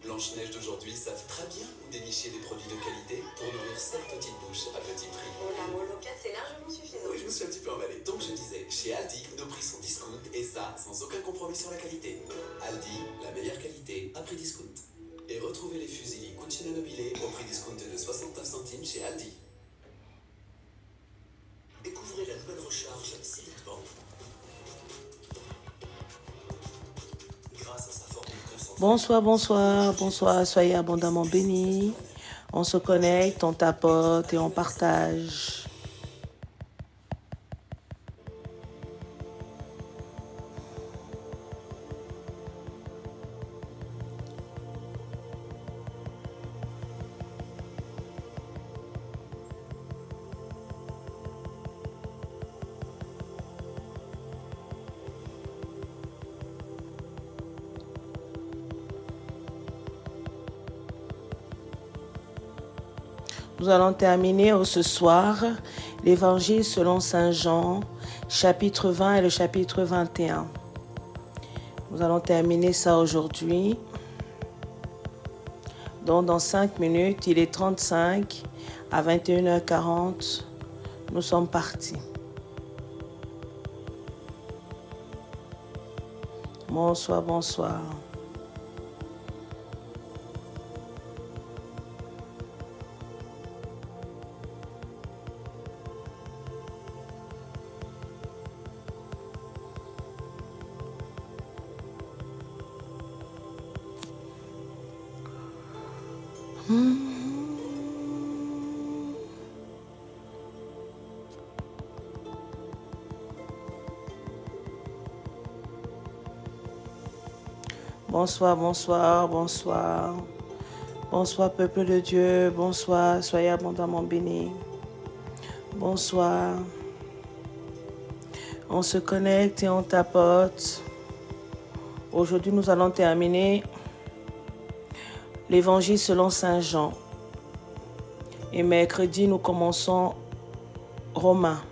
Blanche-Neige d'aujourd'hui savent très bien où dénicher des produits de qualité pour nourrir cette petite bouche à petit prix. La mots locale, c'est largement suffisant. Oui, je me suis un petit peu emballé. Donc je disais, chez Aldi, nos prix sont discount et ça, sans aucun compromis sur la qualité. Aldi, la meilleure qualité à prix discount. Et retrouvez les fusils Cucina Nobile au prix discounté de 69 centimes chez Aldi. Découvrez la nouvelle recharge Civic-Bank. Grâce à sa formule concentrée. Bonsoir, bonsoir, bonsoir, soyez abondamment bénis. On se connecte, on tapote et on partage. Nous allons terminer ce soir l'Évangile selon Saint Jean, chapitre 20 et le chapitre 21. Nous allons terminer ça aujourd'hui. Donc dans 5 minutes, il est 35 à 21h40. Nous sommes partis. Bonsoir, bonsoir. Bonsoir, bonsoir, bonsoir. Bonsoir, peuple de Dieu. Bonsoir, soyez abondamment bénis. Bonsoir. On se connecte et on tapote. Aujourd'hui, nous allons terminer l'Évangile selon Saint Jean. Et mercredi, nous commençons Romains.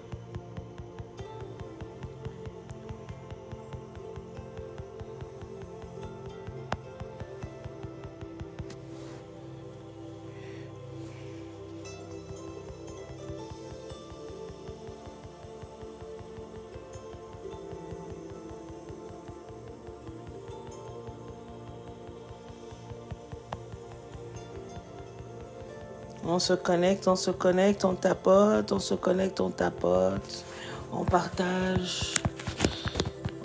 On se connecte, on tapote, on se connecte, on tapote, on partage.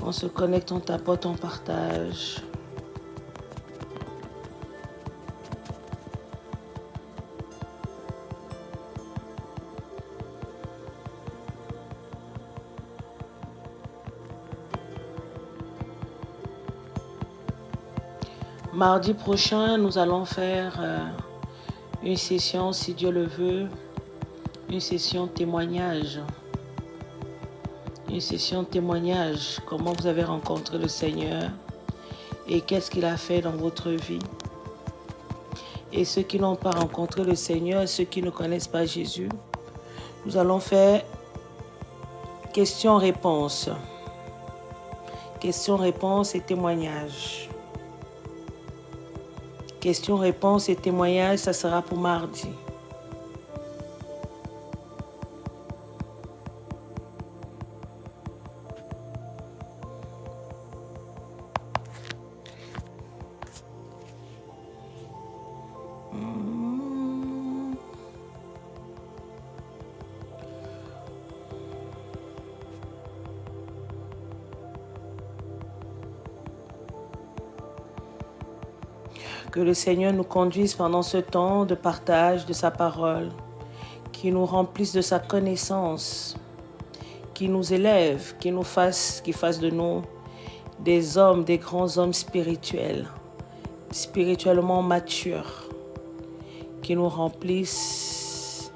On se connecte, on tapote, on partage. Mardi prochain, nous allons faire une session, si Dieu le veut, une session témoignage. Une session témoignage, comment vous avez rencontré le Seigneur et qu'est-ce qu'il a fait dans votre vie. Et ceux qui n'ont pas rencontré le Seigneur, ceux qui ne connaissent pas Jésus, nous allons faire questions-réponses. Questions-réponses et témoignages. Questions-réponses et témoignages, ça sera pour mardi. Que le Seigneur nous conduise pendant ce temps de partage de sa parole, qu'il nous remplisse de sa connaissance, qu'il nous élève, qu'il fasse de nous des hommes, des grands hommes spirituels, spirituellement matures, qu'il nous remplisse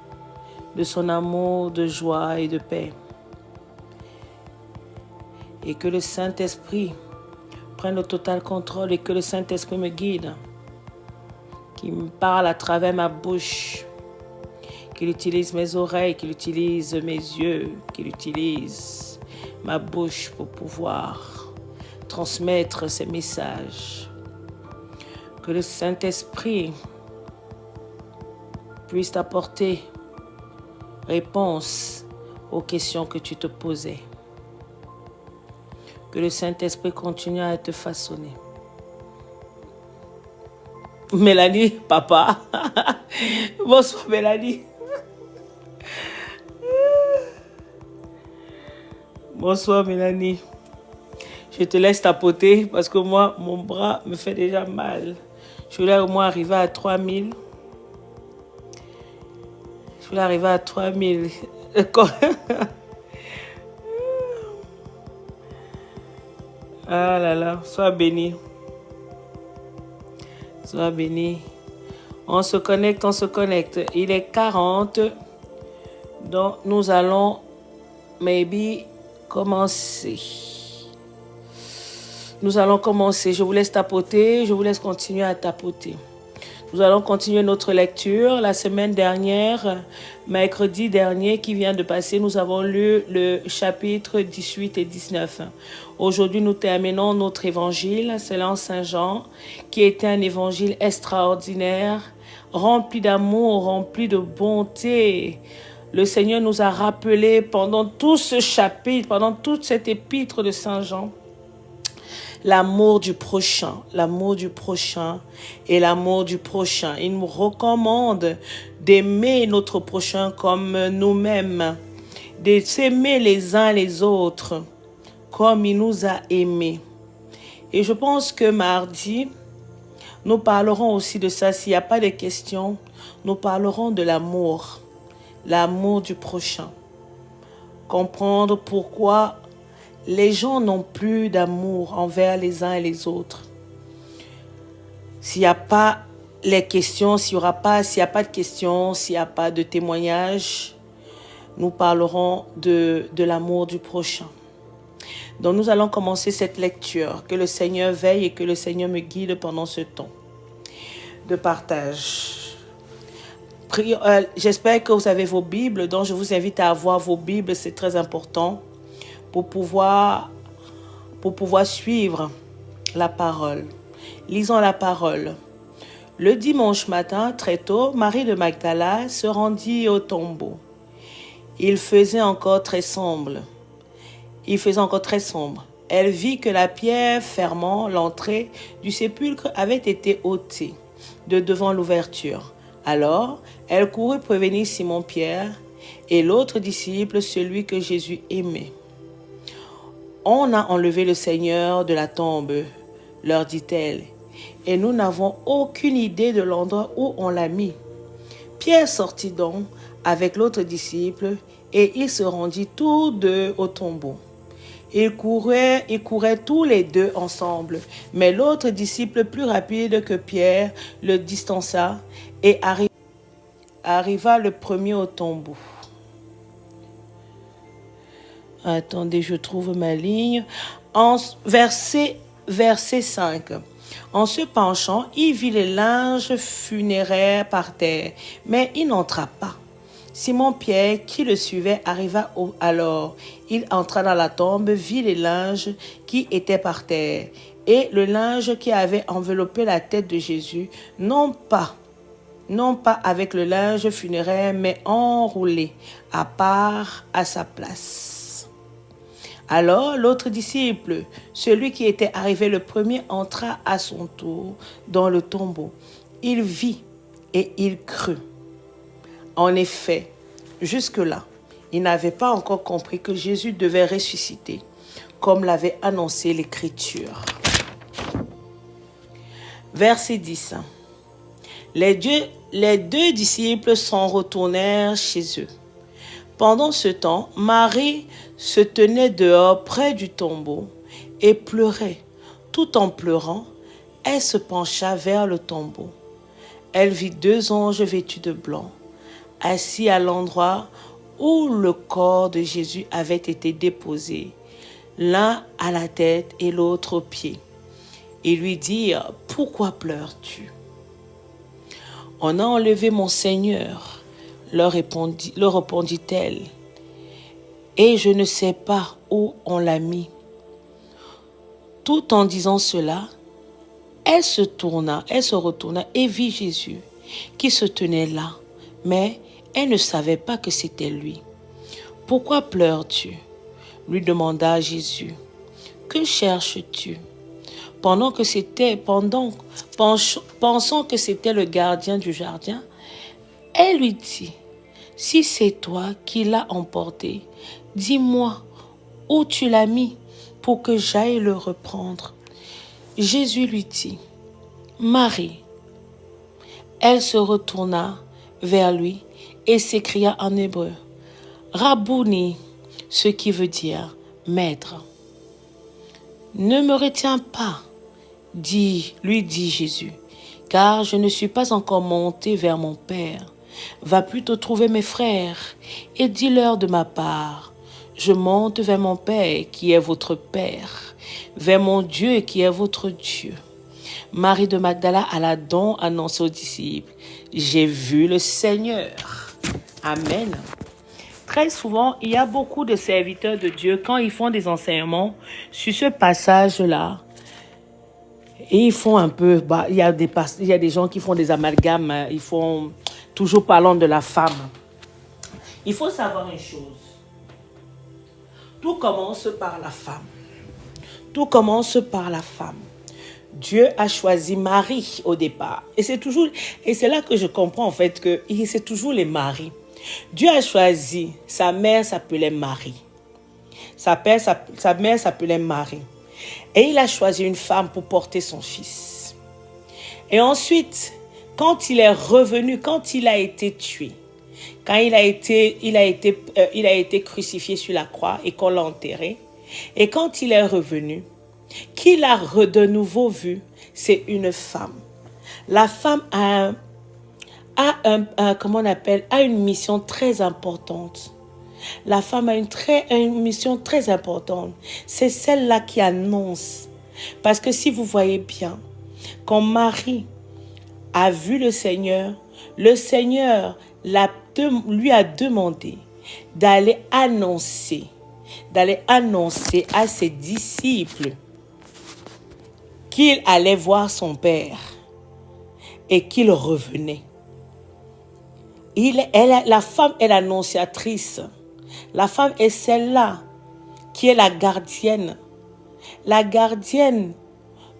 de son amour, de joie et de paix. Et que le Saint-Esprit prenne le total contrôle et que le Saint-Esprit me guide, qu'il me parle à travers ma bouche, qu'il utilise mes oreilles, qu'il utilise mes yeux, qu'il utilise ma bouche pour pouvoir transmettre ces messages. Que le Saint-Esprit puisse t'apporter réponse aux questions que tu te posais. Que le Saint-Esprit continue à te façonner. Mélanie, papa. Bonsoir Mélanie. Bonsoir Mélanie. Je te laisse tapoter parce que moi, mon bras me fait déjà mal. Je voulais au moins arriver à 3000. Je voulais arriver à 3000. Ah là là, sois béni. Sois béni. On se connecte, on se connecte. Il est 40. Donc, nous allons, maybe, commencer. Nous allons commencer. Je vous laisse tapoter. Je vous laisse continuer à tapoter. Nous allons continuer notre lecture. La semaine dernière, mercredi dernier qui vient de passer, nous avons lu le chapitre 18 et 19. Aujourd'hui, nous terminons notre évangile selon Saint Jean, qui était un évangile extraordinaire, rempli d'amour, rempli de bonté. Le Seigneur nous a rappelé pendant tout ce chapitre, pendant toute cette épître de Saint Jean, l'amour du prochain et l'amour du prochain. Il nous recommande d'aimer notre prochain comme nous-mêmes, de s'aimer les uns les autres comme il nous a aimés. Et je pense que mardi, nous parlerons aussi de ça. S'il n'y a pas de questions, nous parlerons de l'amour du prochain. Comprendre pourquoi les gens n'ont plus d'amour envers les uns et les autres. S'il n'y a pas les questions, s'il n'y a pas de questions, s'il n'y a pas de témoignages, nous parlerons de l'amour du prochain. Donc nous allons commencer cette lecture. Que le Seigneur veille et que le Seigneur me guide pendant ce temps de partage. J'espère que vous avez vos Bibles, donc je vous invite à avoir vos Bibles, c'est très important pour pouvoir suivre la parole. Lisons la parole. Le dimanche matin, très tôt, Marie de Magdala se rendit au tombeau. Il faisait encore très sombre. Elle vit que la pierre fermant l'entrée du sépulcre avait été ôtée de devant l'ouverture. Alors, elle courut prévenir Simon-Pierre et l'autre disciple, celui que Jésus aimait. On a enlevé le Seigneur de la tombe, leur dit-elle, et nous n'avons aucune idée de l'endroit où on l'a mis. Pierre sortit donc avec l'autre disciple et ils se rendirent tous deux au tombeau. Ils couraient tous les deux ensemble, mais l'autre disciple, plus rapide que Pierre, le distança et arriva le premier au tombeau. Attendez, je trouve ma ligne. Verset 5. En se penchant, il vit les linges funéraires par terre, mais il n'entra pas. Simon-Pierre, qui le suivait, arriva alors. Il entra dans la tombe, vit les linges qui étaient par terre, et le linge qui avait enveloppé la tête de Jésus, non pas avec le linge funéraire, mais enroulé à part à sa place. Alors l'autre disciple, celui qui était arrivé le premier, entra à son tour dans le tombeau. Il vit et il crut. En effet, jusque-là, il n'avait pas encore compris que Jésus devait ressusciter, comme l'avait annoncé l'Écriture. Verset 10. Les deux disciples s'en retournèrent chez eux. Pendant ce temps, Marie se tenait dehors près du tombeau et pleurait. Tout en pleurant, elle se pencha vers le tombeau. Elle vit deux anges vêtus de blanc, assis à l'endroit où le corps de Jésus avait été déposé, l'un à la tête et l'autre aux pieds. Ils lui dirent : « Pourquoi pleures-tu ? » « On a enlevé mon Seigneur, leur répondit-elle, et je ne sais pas où on l'a mis. » Tout en disant cela, Elle se retourna et vit Jésus qui se tenait là, mais elle ne savait pas que c'était lui. « Pourquoi pleures-tu » lui demanda Jésus. « Que cherches-tu » Pensant que c'était le gardien du jardin, elle lui dit, « Si c'est toi qui l'as emporté, dis-moi où tu l'as mis pour que j'aille le reprendre. » Jésus lui dit, « Marie. » Elle se retourna vers lui et s'écria en hébreu, « Rabouni », ce qui veut dire « Maître. » « Ne me retiens pas, lui dit Jésus, car je ne suis pas encore monté vers mon Père. Va plutôt trouver mes frères et dis-leur de ma part, je monte vers mon Père qui est votre Père, vers mon Dieu qui est votre Dieu. » Marie de Magdala alla donc annoncer aux disciples, « J'ai vu le Seigneur. » Amen. Très souvent, il y a beaucoup de serviteurs de Dieu, quand ils font des enseignements sur ce passage-là, et ils font un peu, il y a des gens qui font des amalgames, ils font toujours parlant de la femme. Il faut savoir une chose. Tout commence par la femme. Tout commence par la femme. Dieu a choisi Marie au départ. Et c'est là que je comprends en fait que c'est toujours les maris. Dieu a choisi, sa mère s'appelait Marie. Sa mère s'appelait Marie. Et il a choisi une femme pour porter son fils. Et ensuite, quand il est revenu, quand il a été tué, quand il a été crucifié sur la croix et qu'on l'a enterré, et quand il est revenu, qui l'a de nouveau vu, c'est une femme. La femme a une mission très importante. La femme a une mission très importante. C'est celle-là qui annonce. Parce que si vous voyez bien, quand Marie a vu le Seigneur lui a demandé d'aller annoncer à ses disciples qu'il allait voir son Père et qu'il revenait. La femme est l'annonciatrice. La femme est celle-là qui est la gardienne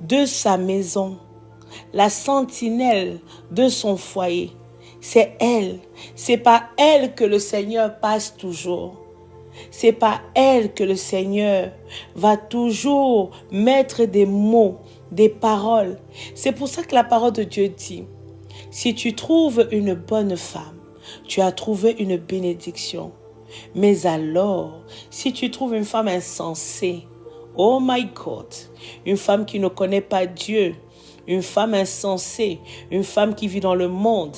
de sa maison, la sentinelle de son foyer. C'est elle. C'est par elle que le Seigneur passe toujours. C'est par elle que le Seigneur va toujours mettre des mots, des paroles. C'est pour ça que la parole de Dieu dit, si tu trouves une bonne femme, tu as trouvé une bénédiction. Mais alors, si tu trouves une femme insensée, oh my God, une femme qui ne connaît pas Dieu, une femme insensée, une femme qui vit dans le monde,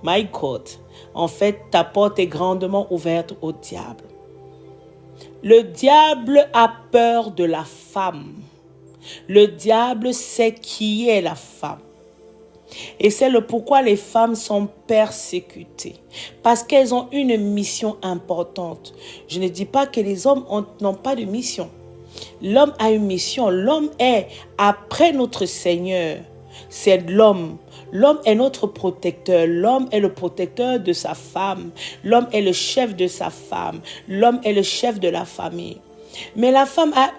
my God, en fait, ta porte est grandement ouverte au diable. Le diable a peur de la femme. Le diable sait qui est la femme. Et c'est le pourquoi les femmes sont persécutées. Parce qu'elles ont une mission importante. Je ne dis pas que les hommes n'ont pas de mission. L'homme a une mission. L'homme est après notre Seigneur. C'est l'homme. L'homme est notre protecteur. L'homme est le protecteur de sa femme. L'homme est le chef de sa femme. L'homme est le chef de la famille. Mais la femme a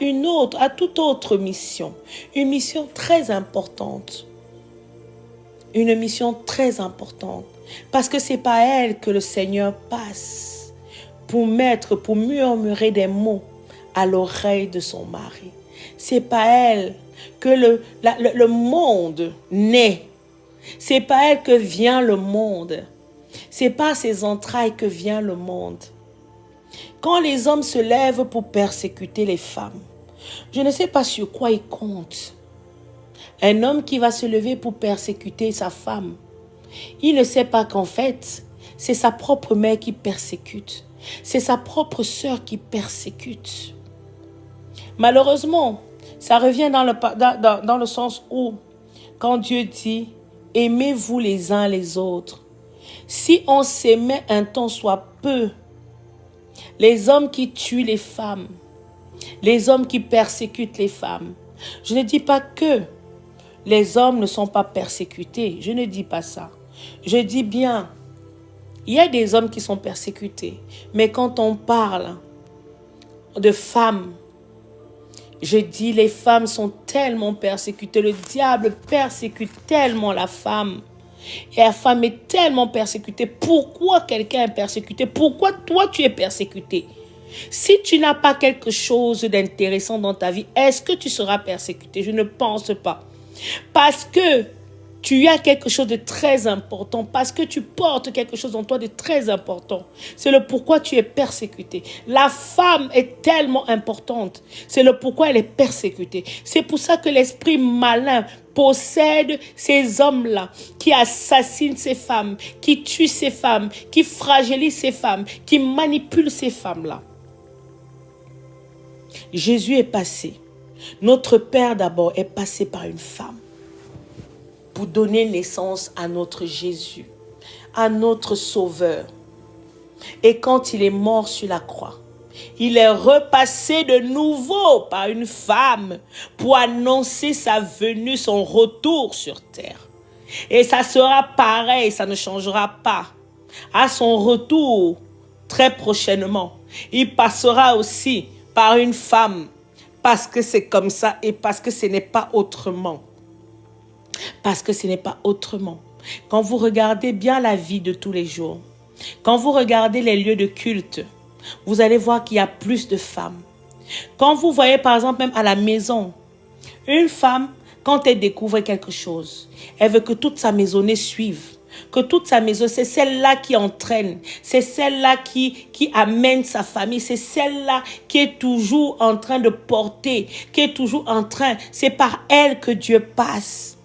toute autre mission. Une mission très importante. Une mission très importante. Parce que c'est par elle que le Seigneur passe pour murmurer des mots à l'oreille de son mari. C'est par elle que le monde naît. C'est par elle que vient le monde. C'est par ses entrailles que vient le monde. Quand les hommes se lèvent pour persécuter les femmes, je ne sais pas sur quoi ils comptent. Un homme qui va se lever pour persécuter sa femme, il ne sait pas qu'en fait, c'est sa propre mère qui persécute. C'est sa propre sœur qui persécute. Malheureusement, ça revient dans le sens où, quand Dieu dit, aimez-vous les uns les autres. Si on s'aimait un temps soit peu, les hommes qui tuent les femmes, les hommes qui persécutent les femmes, je ne dis pas que les hommes ne sont pas persécutés. Je ne dis pas ça. Je dis bien, il y a des hommes qui sont persécutés. Mais quand on parle de femmes, je dis les femmes sont tellement persécutées. Le diable persécute tellement la femme. Et la femme est tellement persécutée. Pourquoi quelqu'un est persécuté? Pourquoi toi tu es persécuté? Si tu n'as pas quelque chose d'intéressant dans ta vie, est-ce que tu seras persécuté? Je ne pense pas. Parce que tu as quelque chose de très important, parce que tu portes quelque chose en toi de très important. C'est le pourquoi tu es persécuté. La femme est tellement importante. C'est le pourquoi elle est persécutée. C'est pour ça que l'esprit malin possède ces hommes-là qui assassinent ces femmes, qui tuent ces femmes, qui fragilisent ces femmes, qui manipulent ces femmes-là. Jésus est passé. Notre Père d'abord est passé par une femme pour donner naissance à notre Jésus, à notre Sauveur. Et quand il est mort sur la croix, il est repassé de nouveau par une femme pour annoncer sa venue, son retour sur terre. Et ça sera pareil, ça ne changera pas. À son retour, très prochainement, il passera aussi par une femme, parce que c'est comme ça et parce que ce n'est pas autrement. Parce que ce n'est pas autrement. Quand vous regardez bien la vie de tous les jours, quand vous regardez les lieux de culte, vous allez voir qu'il y a plus de femmes. Quand vous voyez par exemple même à la maison, une femme, quand elle découvre quelque chose, elle veut que toute sa maisonnée suive. Que toute sa maison, c'est celle-là qui entraîne, c'est celle-là qui amène sa famille, c'est celle-là qui est toujours en train de porter, qui est toujours en train, c'est par elle que Dieu passe.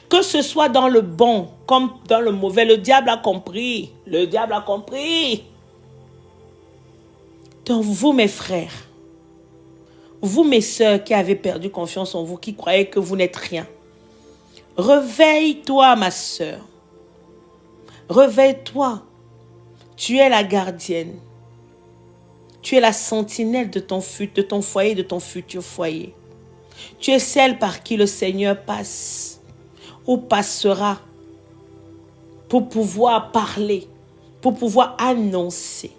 Que ce soit dans le bon comme dans le mauvais, le diable a compris, le diable a compris. Donc vous mes frères, vous mes sœurs qui avez perdu confiance en vous, qui croyez que vous n'êtes rien, réveille-toi ma sœur. Réveille-toi, tu es la gardienne, tu es la sentinelle de ton foyer, de ton futur foyer. Tu es celle par qui le Seigneur passe ou passera pour pouvoir parler, pour pouvoir annoncer.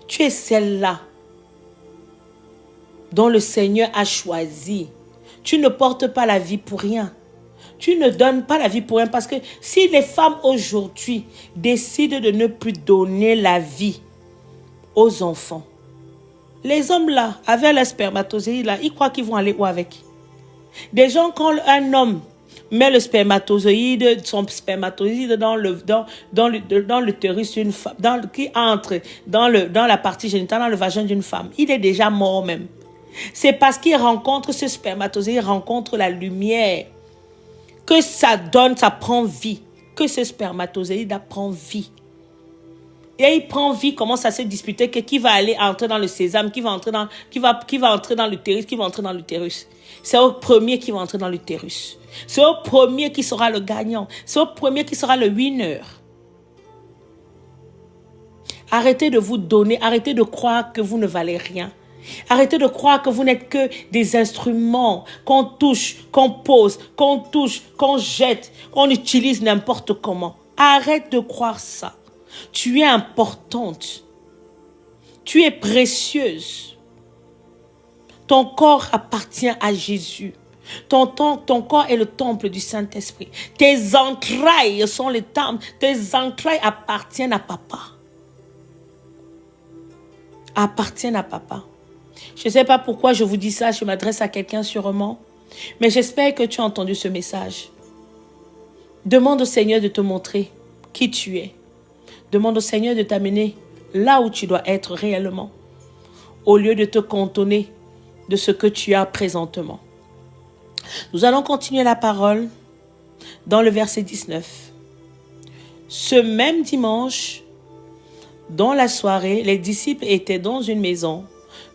Tu es celle-là dont le Seigneur a choisi. Tu ne portes pas la vie pour rien. Tu ne donnes pas la vie pour rien parce que si les femmes aujourd'hui décident de ne plus donner la vie aux enfants, les hommes là, avec la spermatozoïde là, ils croient qu'ils vont aller où avec? Des gens, quand un homme met le spermatozoïde, son spermatozoïde dans l'utérus d'une femme, qui entre dans la partie génitale, dans le vagin d'une femme, il est déjà mort même. C'est parce qu'il rencontre ce spermatozoïde, il rencontre la lumière, que ça donne, ça prend vie, que ce spermatozoïde prend vie. Et il prend vie, commence à se disputer que qui va aller entrer dans le sésame, qui va entrer dans l'utérus, qui va entrer dans l'utérus. C'est au premier qui va entrer dans l'utérus. C'est au premier qui sera le gagnant. C'est au premier qui sera le winner. Arrêtez de vous donner, arrêtez de croire que vous ne valez rien. Arrêtez de croire que vous n'êtes que des instruments qu'on touche, qu'on pose, qu'on touche, qu'on jette, qu'on utilise n'importe comment. Arrête de croire ça. Tu es importante. Tu es précieuse. Ton corps appartient à Jésus. Ton corps est le temple du Saint-Esprit. Tes entrailles sont les temples. Tes entrailles appartiennent à Papa. Appartiennent à Papa. Je ne sais pas pourquoi je vous dis ça, je m'adresse à quelqu'un sûrement, mais j'espère que tu as entendu ce message. Demande au Seigneur de te montrer qui tu es. Demande au Seigneur de t'amener là où tu dois être réellement, au lieu de te cantonner de ce que tu as présentement. Nous allons continuer la parole dans le verset 19. Ce même dimanche, dans la soirée, les disciples étaient dans une maison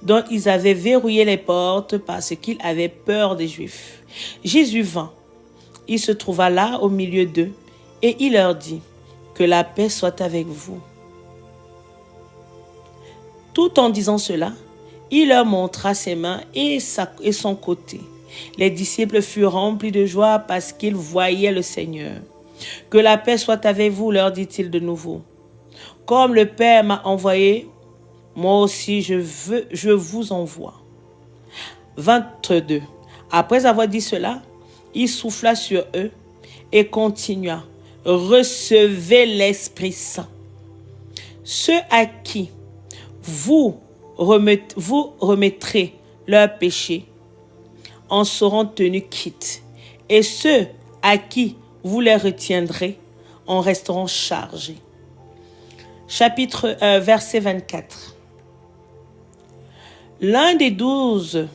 dont ils avaient verrouillé les portes parce qu'ils avaient peur des Juifs. Jésus vint. Il se trouva là au milieu d'eux et il leur dit « Que la paix soit avec vous. » Tout en disant cela, il leur montra ses mains et son côté. Les disciples furent remplis de joie parce qu'ils voyaient le Seigneur. « Que la paix soit avec vous, leur dit-il de nouveau. Comme le Père m'a envoyé, moi aussi je vous envoie. » 22. Après avoir dit cela, il souffla sur eux et continua. « Recevez l'Esprit Saint. Ceux à qui vous remettrez leurs péchés en seront tenus quittes, et ceux à qui vous les retiendrez en resteront chargés. » Verset 24. L'un des 12,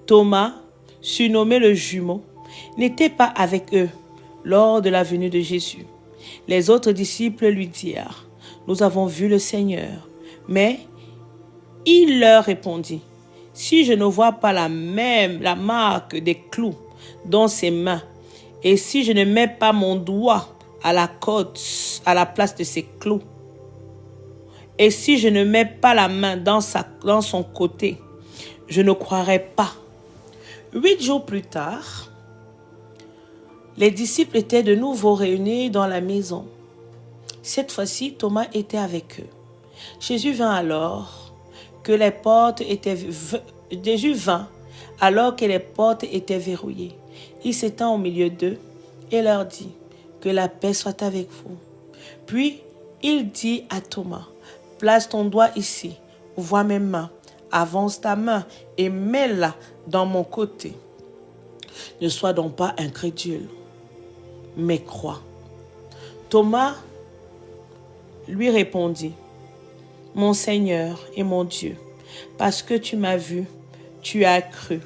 Thomas, surnommé le jumeau, n'était pas avec eux lors de la venue de Jésus. Les autres disciples lui dirent: « Nous avons vu le Seigneur. » Mais il leur répondit: « Si je ne vois pas la marque des clous dans ses mains, et si je ne mets pas mon doigt à la côte, à la place de ses clous, et si je ne mets pas la main dans son côté, je ne croirai pas. » 8 jours plus tard, les disciples étaient de nouveau réunis dans la maison. Cette fois-ci, Thomas était avec eux. Jésus vint alors que les portes étaient verrouillées. Il s'étend au milieu d'eux et leur dit: « Que la paix soit avec vous. » Puis il dit à Thomas: « Place ton doigt ici, vois mes mains. Avance ta main et mets-la dans mon côté. Ne sois donc pas incrédule, mais crois. » Thomas lui répondit: « Mon Seigneur et mon Dieu, parce que tu m'as vu, tu as cru. »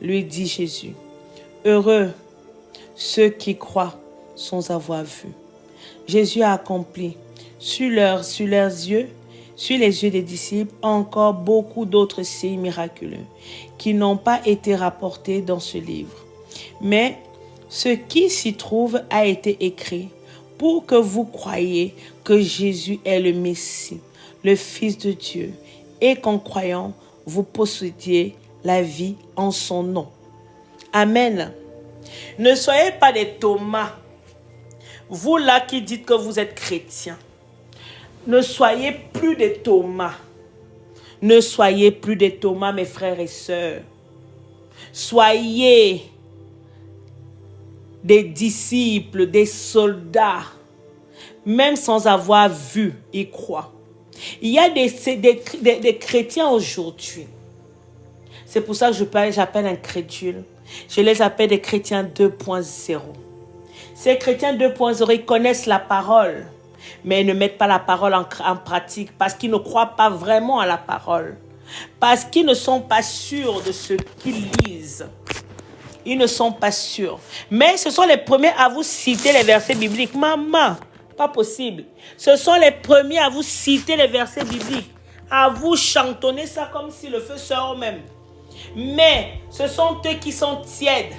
Lui dit Jésus: « Heureux ceux qui croient sans avoir vu. » Jésus a accompli sur les yeux des disciples encore beaucoup d'autres signes miraculeux qui n'ont pas été rapportés dans ce livre. Mais ce qui s'y trouve a été écrit pour que vous croyiez que Jésus est le Messie, le Fils de Dieu, et qu'en croyant, vous possédiez la vie en son nom. Amen. Ne soyez pas des Thomas. Vous là qui dites que vous êtes chrétiens. Ne soyez plus des Thomas. Ne soyez plus des Thomas, mes frères et sœurs. Soyez des disciples, des soldats. Même sans avoir vu, ils croient. Il y a des chrétiens aujourd'hui. C'est pour ça que j'appelle incrédules. Je les appelle des chrétiens 2.0. Ces chrétiens 2.0, ils connaissent la parole, mais ils ne mettent pas la parole en pratique parce qu'ils ne croient pas vraiment à la parole. Parce qu'ils ne sont pas sûrs de ce qu'ils lisent. Ils ne sont pas sûrs. Mais ce sont les premiers à vous citer les versets bibliques. Maman, pas possible. Ce sont les premiers à vous citer les versets bibliques. À vous chantonner ça comme si le feu sort même. Mais ce sont eux qui sont tièdes.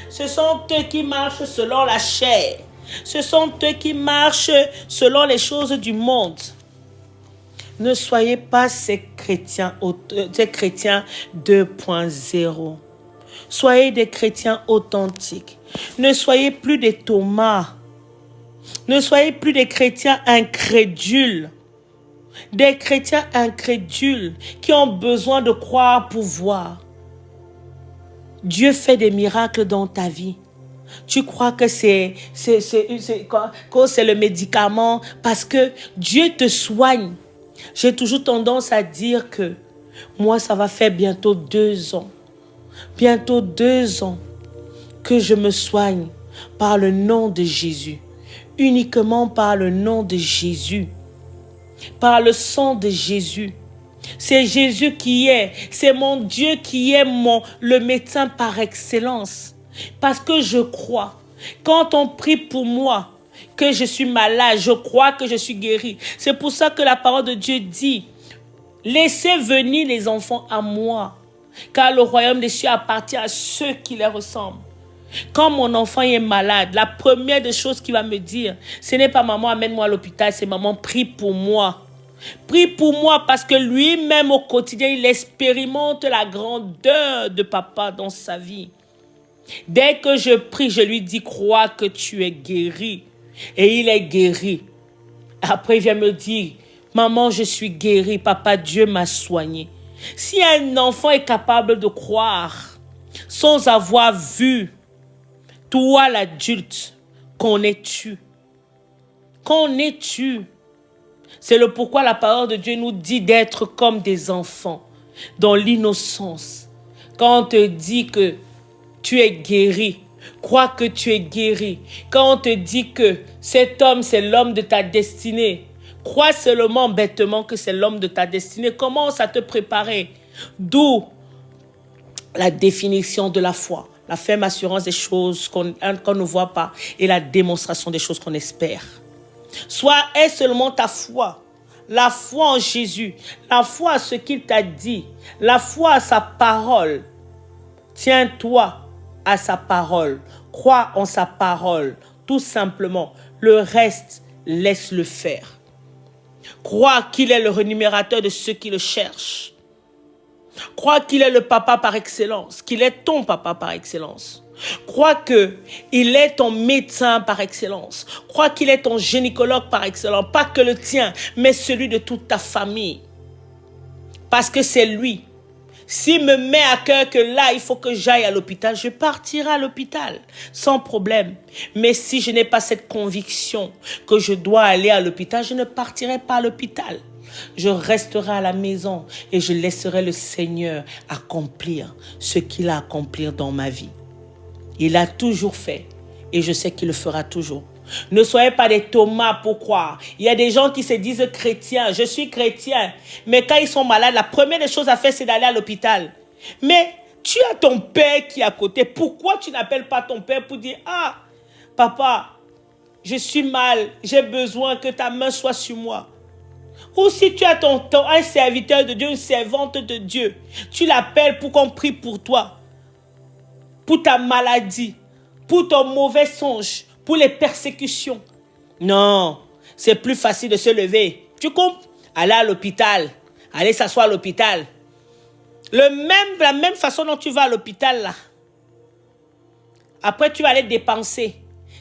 Ce sont eux qui marchent selon la chair. Ce sont eux qui marchent selon les choses du monde. Ne soyez pas ces chrétiens 2.0. Soyez des chrétiens authentiques. Ne soyez plus des Thomas. Ne soyez plus des chrétiens incrédules. Des chrétiens incrédules qui ont besoin de croire pour voir. Dieu fait des miracles dans ta vie. Tu crois que c'est le médicament parce que Dieu te soigne. J'ai toujours tendance à dire que moi, ça va faire bientôt 2 ans. Bientôt 2 ans que je me soigne par le nom de Jésus. Uniquement par le nom de Jésus. Par le sang de Jésus. C'est Jésus qui est. C'est mon Dieu qui est le médecin par excellence. Parce que je crois. Quand on prie pour moi, que je suis malade, je crois que je suis guéri. C'est pour ça que la parole de Dieu dit: laissez venir les enfants à moi, car le royaume des cieux appartient à ceux qui les ressemblent. Quand mon enfant est malade, la première des choses qu'il va me dire, ce n'est pas maman, amène-moi à l'hôpital, c'est maman, prie pour moi. Prie pour moi parce que lui-même au quotidien, il expérimente la grandeur de papa dans sa vie. Dès que je prie, je lui dis, crois que tu es guéri. Et il est guéri. Après, il vient me dire, maman, je suis guéri. Papa, Dieu m'a soigné. Si un enfant est capable de croire sans avoir vu, toi l'adulte, qu'en es-tu? Qu'en es-tu? C'est le pourquoi la parole de Dieu nous dit d'être comme des enfants, dans l'innocence. Quand on te dit que tu es guéri, crois que tu es guéri. Quand on te dit que cet homme, c'est l'homme de ta destinée, crois seulement bêtement que c'est l'homme de ta destinée. Commence à te préparer. D'où la définition de la foi. La ferme assurance des choses qu'on ne voit pas et la démonstration des choses qu'on espère. Soit est seulement ta foi. La foi en Jésus. La foi à ce qu'il t'a dit. La foi à sa parole. Tiens-toi à sa parole. Crois en sa parole. Tout simplement. Le reste, laisse-le faire. Crois qu'il est le rémunérateur de ceux qui le cherchent. Crois qu'il est le papa par excellence. Qu'il est ton papa par excellence. Crois qu'il est ton médecin par excellence. Crois qu'il est ton gynécologue par excellence. Pas que le tien, mais celui de toute ta famille. Parce que c'est lui. S'il me met à cœur que là, il faut que j'aille à l'hôpital, je partirai à l'hôpital, sans problème. Mais si je n'ai pas cette conviction que je dois aller à l'hôpital, je ne partirai pas à l'hôpital. Je resterai à la maison et je laisserai le Seigneur accomplir ce qu'il a accompli dans ma vie. Il a toujours fait et je sais qu'il le fera toujours. Ne soyez pas des Thomas pour croire. Il y a des gens qui se disent chrétiens. Je suis chrétien. Mais quand ils sont malades, la première des choses à faire, c'est d'aller à l'hôpital. Mais tu as ton père qui est à côté. Pourquoi tu n'appelles pas ton père pour dire, ah, papa, je suis mal. J'ai besoin que ta main soit sur moi. Ou si tu as un serviteur de Dieu, une servante de Dieu, tu l'appelles pour qu'on prie pour toi, pour ta maladie, pour ton mauvais songe, pour les persécutions. Non, c'est plus facile de se lever. Tu comprends? Aller à l'hôpital, aller s'asseoir à l'hôpital. La même façon dont tu vas à l'hôpital là. Après, tu vas aller dépenser.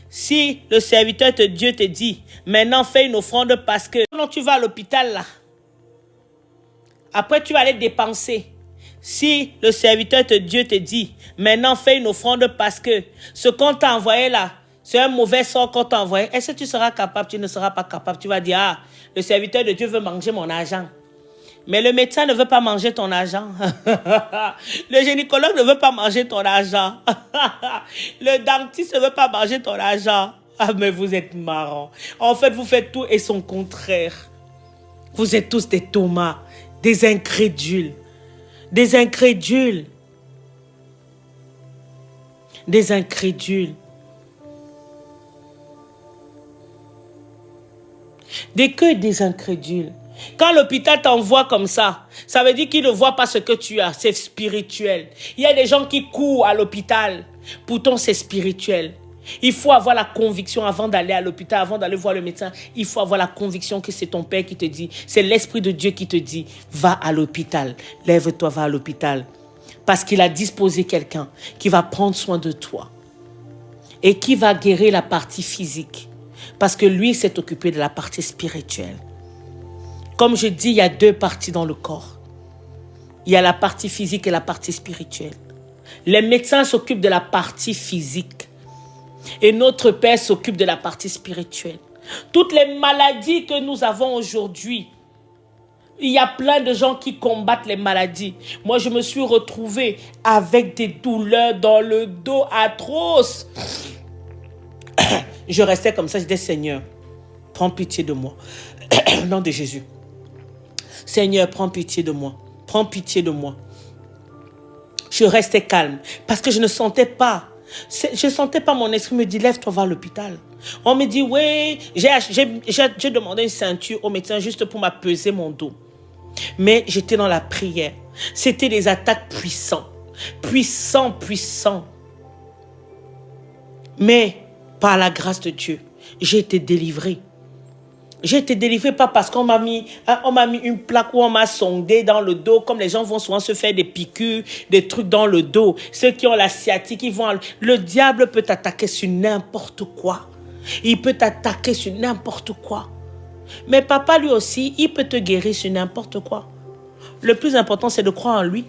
Si le serviteur de Dieu te dit, maintenant fais une offrande parce que quand tu vas à l'hôpital là, après tu vas aller dépenser. Si le serviteur de Dieu te dit, maintenant fais une offrande parce que ce qu'on t'a envoyé là, c'est un mauvais sort qu'on t'a envoyé. Est-ce que tu seras capable? Tu ne seras pas capable. Tu vas dire, ah, le serviteur de Dieu veut manger mon argent. Mais le médecin ne veut pas manger ton argent. Le gynécologue ne veut pas manger ton argent. Le dentiste ne veut pas manger ton argent. Ah, mais vous êtes marrants. En fait, vous faites tout et son contraire. Vous êtes tous des Thomas, des incrédules. Des incrédules. Des incrédules. Des incrédules. Quand l'hôpital t'envoie comme ça veut dire qu'il ne voit pas ce que tu as. C'est spirituel. Il y a des gens qui courent à l'hôpital. Pourtant, c'est spirituel. Il faut avoir la conviction avant d'aller à l'hôpital, avant d'aller voir le médecin. Il faut avoir la conviction que c'est ton Père qui te dit. C'est l'Esprit de Dieu qui te dit, va à l'hôpital. Lève-toi, va à l'hôpital. Parce qu'il a disposé quelqu'un qui va prendre soin de toi. Et qui va guérir la partie physique. Parce que lui s'est occupé de la partie spirituelle. Comme je dis, il y a deux parties dans le corps. Il y a la partie physique et la partie spirituelle. Les médecins s'occupent de la partie physique. Et notre Père s'occupe de la partie spirituelle. Toutes les maladies que nous avons aujourd'hui, il y a plein de gens qui combattent les maladies. Moi, je me suis retrouvée avec des douleurs dans le dos atroces. Je restais comme ça, je disais, Seigneur, prends pitié de moi. Au nom de Jésus. Seigneur, prends pitié de moi. Prends pitié de moi. Je restais calme parce que je ne sentais pas. Je ne sentais pas mon esprit me dire, lève-toi, va à l'hôpital. On me dit, oui, j'ai demandé une ceinture au médecin juste pour m'apaiser mon dos. Mais j'étais dans la prière. C'était des attaques puissantes. Puissants. Mais par la grâce de Dieu, j'ai été délivré. J'ai été délivré pas parce qu'on m'a mis une plaque ou on m'a sondé dans le dos, comme les gens vont souvent se faire des piqûres, des trucs dans le dos. Ceux qui ont la sciatique, ils vont... Le diable peut t'attaquer sur n'importe quoi. Il peut t'attaquer sur n'importe quoi. Mais papa, lui aussi, il peut te guérir sur n'importe quoi. Le plus important, c'est de croire en lui.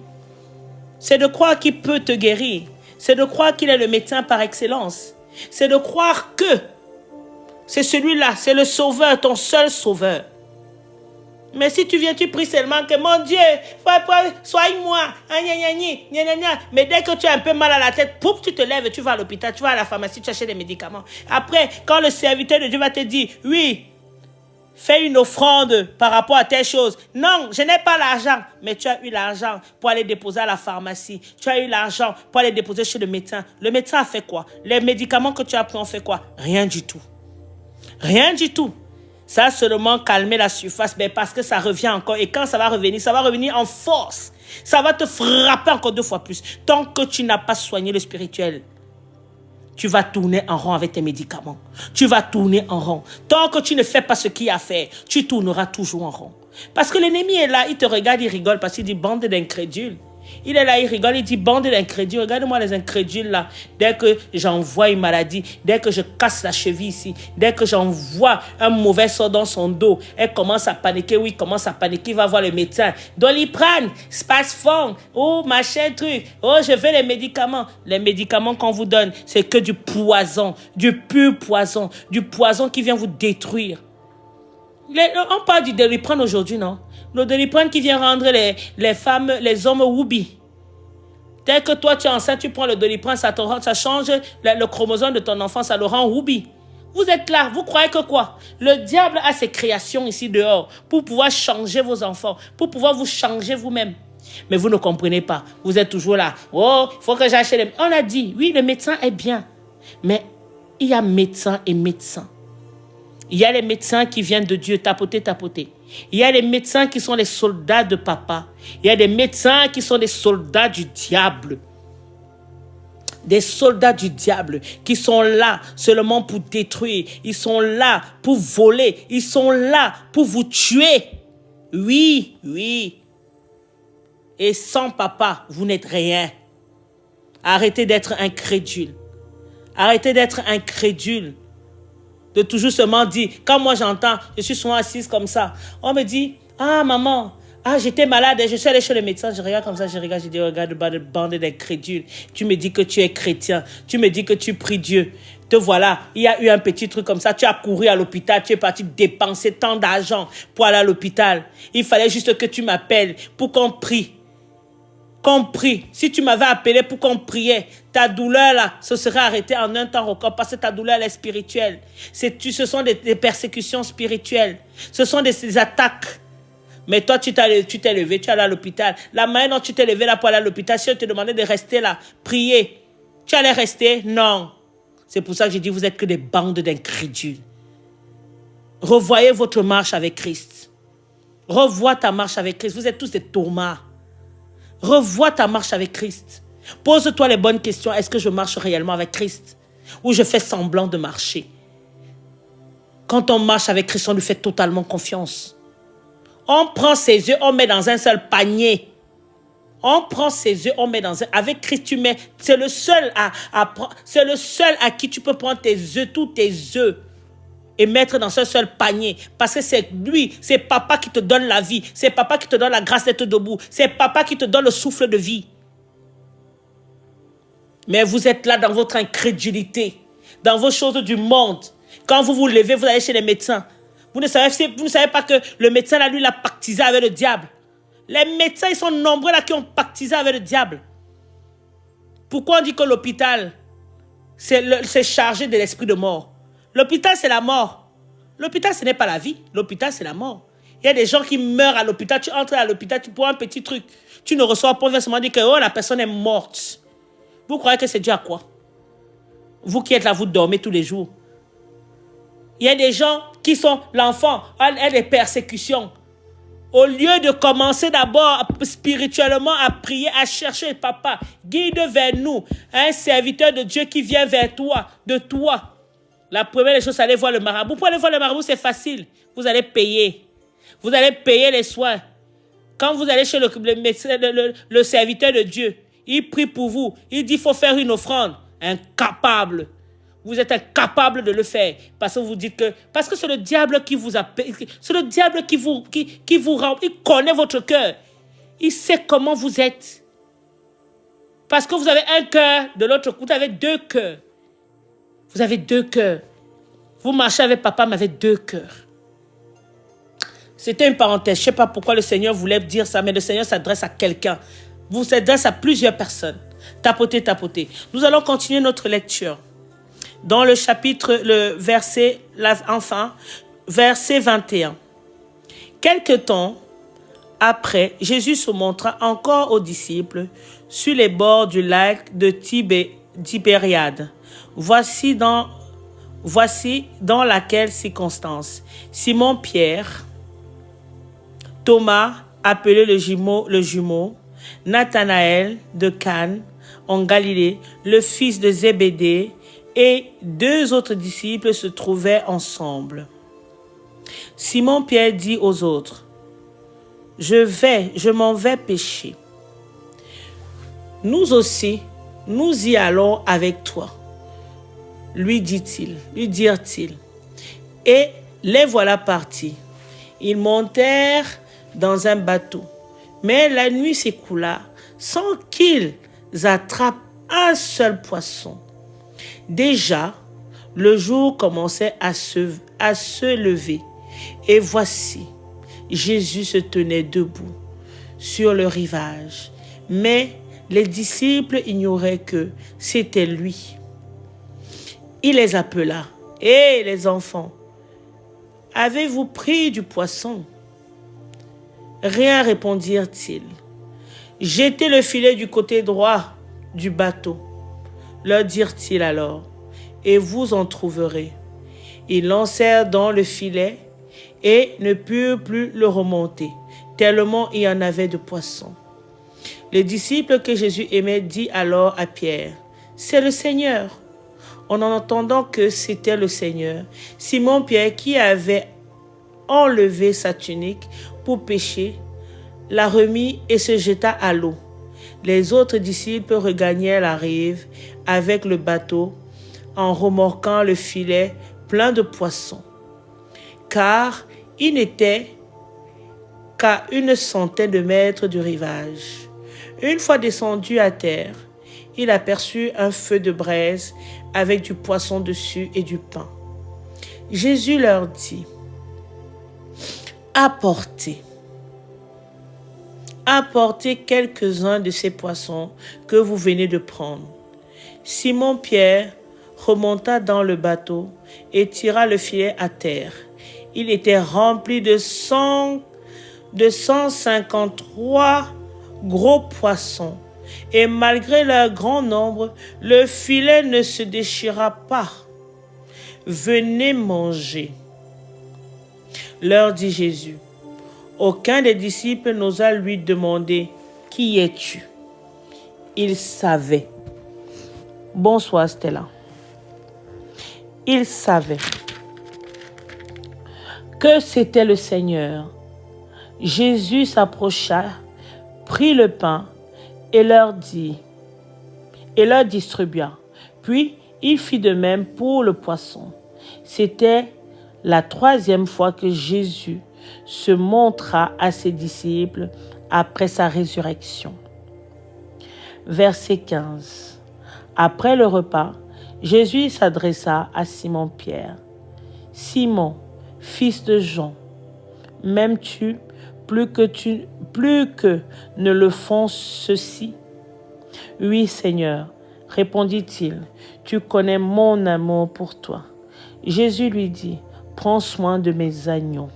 C'est de croire qu'il peut te guérir. C'est de croire qu'il est le médecin par excellence. C'est de croire que c'est celui-là, c'est le sauveur, ton seul sauveur. Mais si tu viens, tu pries seulement que mon Dieu, soigne-moi. Mais dès que tu as un peu mal à la tête, pouf, tu te lèves, tu vas à l'hôpital, tu vas à la pharmacie, tu achètes des médicaments. Après, quand le serviteur de Dieu va te dire, oui, fais une offrande par rapport à telle chose. Non, je n'ai pas l'argent. Mais tu as eu l'argent pour aller déposer à la pharmacie. Tu as eu l'argent pour aller déposer chez le médecin. Le médecin a fait quoi? Les médicaments que tu as pris ont fait quoi? Rien du tout. Rien du tout. Ça a seulement calmé la surface, mais parce que ça revient encore. Et quand ça va revenir en force. Ça va te frapper encore 2 fois plus. Tant que tu n'as pas soigné le spirituel, tu vas tourner en rond avec tes médicaments. Tu vas tourner en rond. Tant que tu ne fais pas ce qu'il y a à faire, tu tourneras toujours en rond. Parce que l'ennemi est là, il te regarde, il rigole parce qu'il dit bande d'incrédules. Il est là, il rigole, il dit bande d'incrédules. Regarde-moi les incrédules là. Dès que j'envoie une maladie, dès que je casse la cheville ici, dès que j'envoie un mauvais sort dans son dos, elle commence à paniquer. Oui, il commence à paniquer, il va voir le médecin. Doliprane, Spasfon, oh machin truc, oh je veux les médicaments. Les médicaments qu'on vous donne, c'est que du poison, du pur poison, du poison qui vient vous détruire. On parle du Doliprane aujourd'hui, non? Le Doliprane qui vient rendre les femmes, les hommes woubi. Dès que toi tu es enceinte, tu prends le Doliprane, ça change le chromosome de ton enfant, ça le rend woubi. Vous êtes là, vous croyez que quoi? Le diable a ses créations ici dehors pour pouvoir changer vos enfants, pour pouvoir vous changer vous-même. Mais vous ne comprenez pas. Vous êtes toujours là. Oh, il faut que j'achète les... On a dit, oui, le médecin est bien. Mais il y a médecin et médecin. Il y a les médecins qui viennent de Dieu, tapoter. Il y a les médecins qui sont les soldats de papa. Il y a des médecins qui sont des soldats du diable. Des soldats du diable qui sont là seulement pour détruire. Ils sont là pour voler. Ils sont là pour vous tuer. Oui. Et sans papa, vous n'êtes rien. Arrêtez d'être incrédule. Arrêtez d'être incrédule. De toujours seulement dire, quand moi j'entends, je suis souvent assise comme ça. On me dit, ah maman, j'étais malade, je suis allée chez le médecin, je regarde comme ça, je dis, regarde, bande d'incrédules. Tu me dis que tu es chrétien, tu me dis que tu pries Dieu. Te voilà, il y a eu un petit truc comme ça, tu as couru à l'hôpital, tu es parti dépenser tant d'argent pour aller à l'hôpital. Il fallait juste que tu m'appelles pour qu'on prie. Si tu m'avais appelé pour qu'on priait, ta douleur là, ce serait arrêté en un temps record parce que ta douleur elle est spirituelle. Ce sont des persécutions spirituelles. Ce sont des attaques. Mais toi, tu t'es levé, tu es allé à l'hôpital. La manière dont tu t'es levé là pour aller à l'hôpital, si on te demandait de rester là, prier, tu allais rester? Non. C'est pour ça que j'ai dit, vous êtes que des bandes d'incrédules. Revoyez votre marche avec Christ. Revois ta marche avec Christ. Vous êtes tous des tourmas. Revois ta marche avec Christ. Pose-toi les bonnes questions. Est-ce que je marche réellement avec Christ? Ou je fais semblant de marcher? Quand on marche avec Christ, on lui fait totalement confiance. On prend ses yeux, on met dans un seul panier. On prend ses yeux, on met dans un... Avec Christ, tu mets... C'est le seul à qui tu peux prendre tes yeux, tous tes yeux, et mettre dans ce seul panier. Parce que c'est lui, c'est papa qui te donne la vie. C'est papa qui te donne la grâce d'être debout. C'est papa qui te donne le souffle de vie. Mais vous êtes là dans votre incrédulité, dans vos choses du monde. Quand vous vous levez, vous allez chez les médecins. Vous ne savez pas que le médecin, là, lui, il a pactisé avec le diable. Les médecins, ils sont nombreux là qui ont pactisé avec le diable. Pourquoi on dit que l'hôpital, c'est chargé de l'esprit de mort? L'hôpital, c'est la mort. L'hôpital, ce n'est pas la vie. L'hôpital, c'est la mort. Il y a des gens qui meurent à l'hôpital. Tu entres à l'hôpital, tu prends un petit truc. Tu ne reçois pas, on vient seulement dire que la personne est morte. Vous croyez que c'est dû à quoi? Vous qui êtes là, vous dormez tous les jours. Il y a des gens qui sont l'enfant, elle a des persécutions. Au lieu de commencer d'abord spirituellement à prier, à chercher papa, guide vers nous un serviteur de Dieu qui vient vers toi, de toi. La première des choses, c'est aller voir le marabout. Pour aller voir le marabout, c'est facile. vous allez payer. Vous allez payer les soins. Quand vous allez chez le médecin, le serviteur de Dieu, il prie pour vous. Il dit, il faut faire une offrande. Incapable. Vous êtes incapable de le faire. Parce que vous dites que... Parce que c'est le diable qui vous appelle. C'est le diable qui vous rend. Il connaît votre cœur. Il sait comment vous êtes. Parce que vous avez un cœur, de l'autre côté, vous avez deux cœurs. Vous avez deux cœurs. Vous marchez avec papa, mais avec deux cœurs. C'était une parenthèse. Je ne sais pas pourquoi le Seigneur voulait dire ça, mais le Seigneur s'adresse à quelqu'un. Vous s'adresse à plusieurs personnes. Tapotez, tapotez. Nous allons continuer notre lecture. Dans le chapitre, verset 21. Quelque temps après, Jésus se montra encore aux disciples sur les bords du lac de Tibériade. Voici dans laquelle circonstance Simon-Pierre, Thomas, appelé le jumeau, Nathanaël de Cannes, en Galilée, le fils de Zébédée, et deux autres disciples se trouvaient ensemble. Simon-Pierre dit aux autres, « Je m'en vais pêcher. » Nous aussi, nous y allons avec toi, lui dirent-ils. Et les voilà partis. Ils montèrent dans un bateau, mais la nuit s'écoula sans qu'ils attrapent un seul poisson. Déjà, le jour commençait à se lever, et voici, Jésus se tenait debout sur le rivage, mais les disciples ignoraient que c'était lui. Il les appela. « Hé, les enfants, avez-vous pris du poisson ?» Rien, répondirent-ils. « Jetez le filet du côté droit du bateau, leur dirent-ils alors, et vous en trouverez. Ils lancèrent dans le filet et ne purent plus le remonter, tellement il y en avait de poissons. Le disciple que Jésus aimait dit alors à Pierre, « C'est le Seigneur. » En entendant que c'était le Seigneur, Simon-Pierre, qui avait enlevé sa tunique pour pêcher, la remit et se jeta à l'eau. Les autres disciples regagnèrent la rive avec le bateau en remorquant le filet plein de poissons, car il n'était qu'à 100 de mètres du rivage. Une fois descendu à terre, il aperçut un feu de braise avec du poisson dessus et du pain. Jésus leur dit, « Apportez quelques-uns de ces poissons que vous venez de prendre. » Simon-Pierre remonta dans le bateau et tira le filet à terre. Il était rempli de 153 gros poissons. Et malgré leur grand nombre, le filet ne se déchira pas. « Venez manger, » leur dit Jésus. Aucun des disciples n'osa lui demander « Qui es-tu » Il savait. Bonsoir Stella. Il savait que c'était le Seigneur. Jésus s'approcha, prit le pain et leur distribua. Puis il fit de même pour le poisson. C'était la 3e fois que Jésus se montra à ses disciples après sa résurrection. Verset 15. Après le repas, Jésus s'adressa à Simon-Pierre. « Simon, fils de Jean, m'aimes-tu plus que ne le font ceux-ci ?»« Oui, Seigneur, répondit-il, tu connais mon amour pour toi. » Jésus lui dit, « Prends soin de mes agneaux. »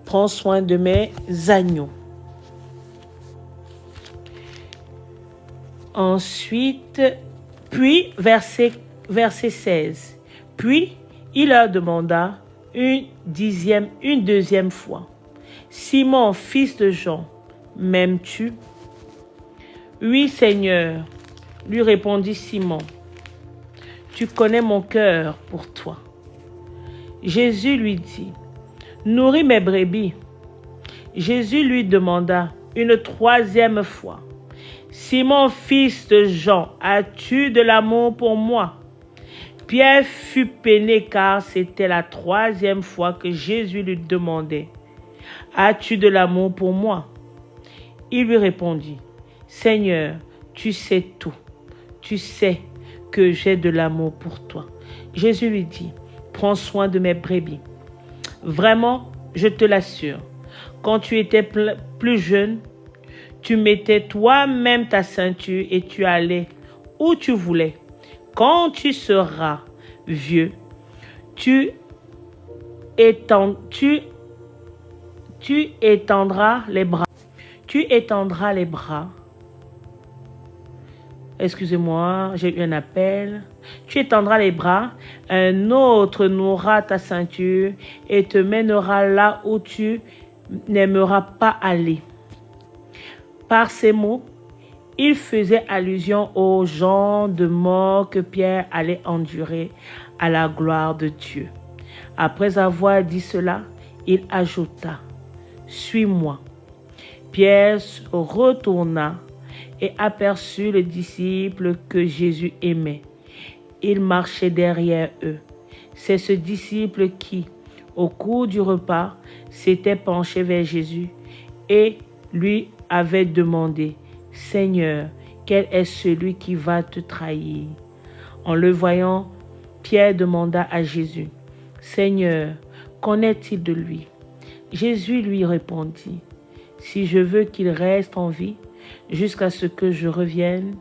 Prends soin de mes agneaux. Ensuite, puis, verset 16. Puis, il leur demanda une deuxième fois. Simon, fils de Jean, m'aimes-tu? Oui, Seigneur, lui répondit Simon. Tu connais mon cœur pour toi. Jésus lui dit, nourris mes brebis. Jésus lui demanda une troisième fois, Simon, fils de Jean, as-tu de l'amour pour moi? Pierre fut peiné car c'était la troisième fois que Jésus lui demandait, as-tu de l'amour pour moi? Il lui répondit, Seigneur, tu sais tout. Tu sais que j'ai de l'amour pour toi. Jésus lui dit, prends soin de mes brebis. Vraiment, je te l'assure, quand tu étais plus jeune, tu mettais toi-même ta ceinture et tu allais où tu voulais. Quand tu seras vieux, tu étendras les bras. Tu étendras les bras. Excusez-moi, j'ai eu un appel. Tu étendras les bras, un autre nouera ta ceinture et te mènera là où tu n'aimeras pas aller. Par ces mots, il faisait allusion au genre de mort que Pierre allait endurer à la gloire de Dieu. Après avoir dit cela, il ajouta, « Suis-moi. » Pierre se retourna et aperçut les disciples que Jésus aimait. Il marchait derrière eux. C'est ce disciple qui, au cours du repas, s'était penché vers Jésus et lui avait demandé, « Seigneur, quel est celui qui va te trahir? » En le voyant, Pierre demanda à Jésus, « Seigneur, qu'en est-il de lui? » Jésus lui répondit, « Si je veux qu'il reste en vie jusqu'à ce que je revienne,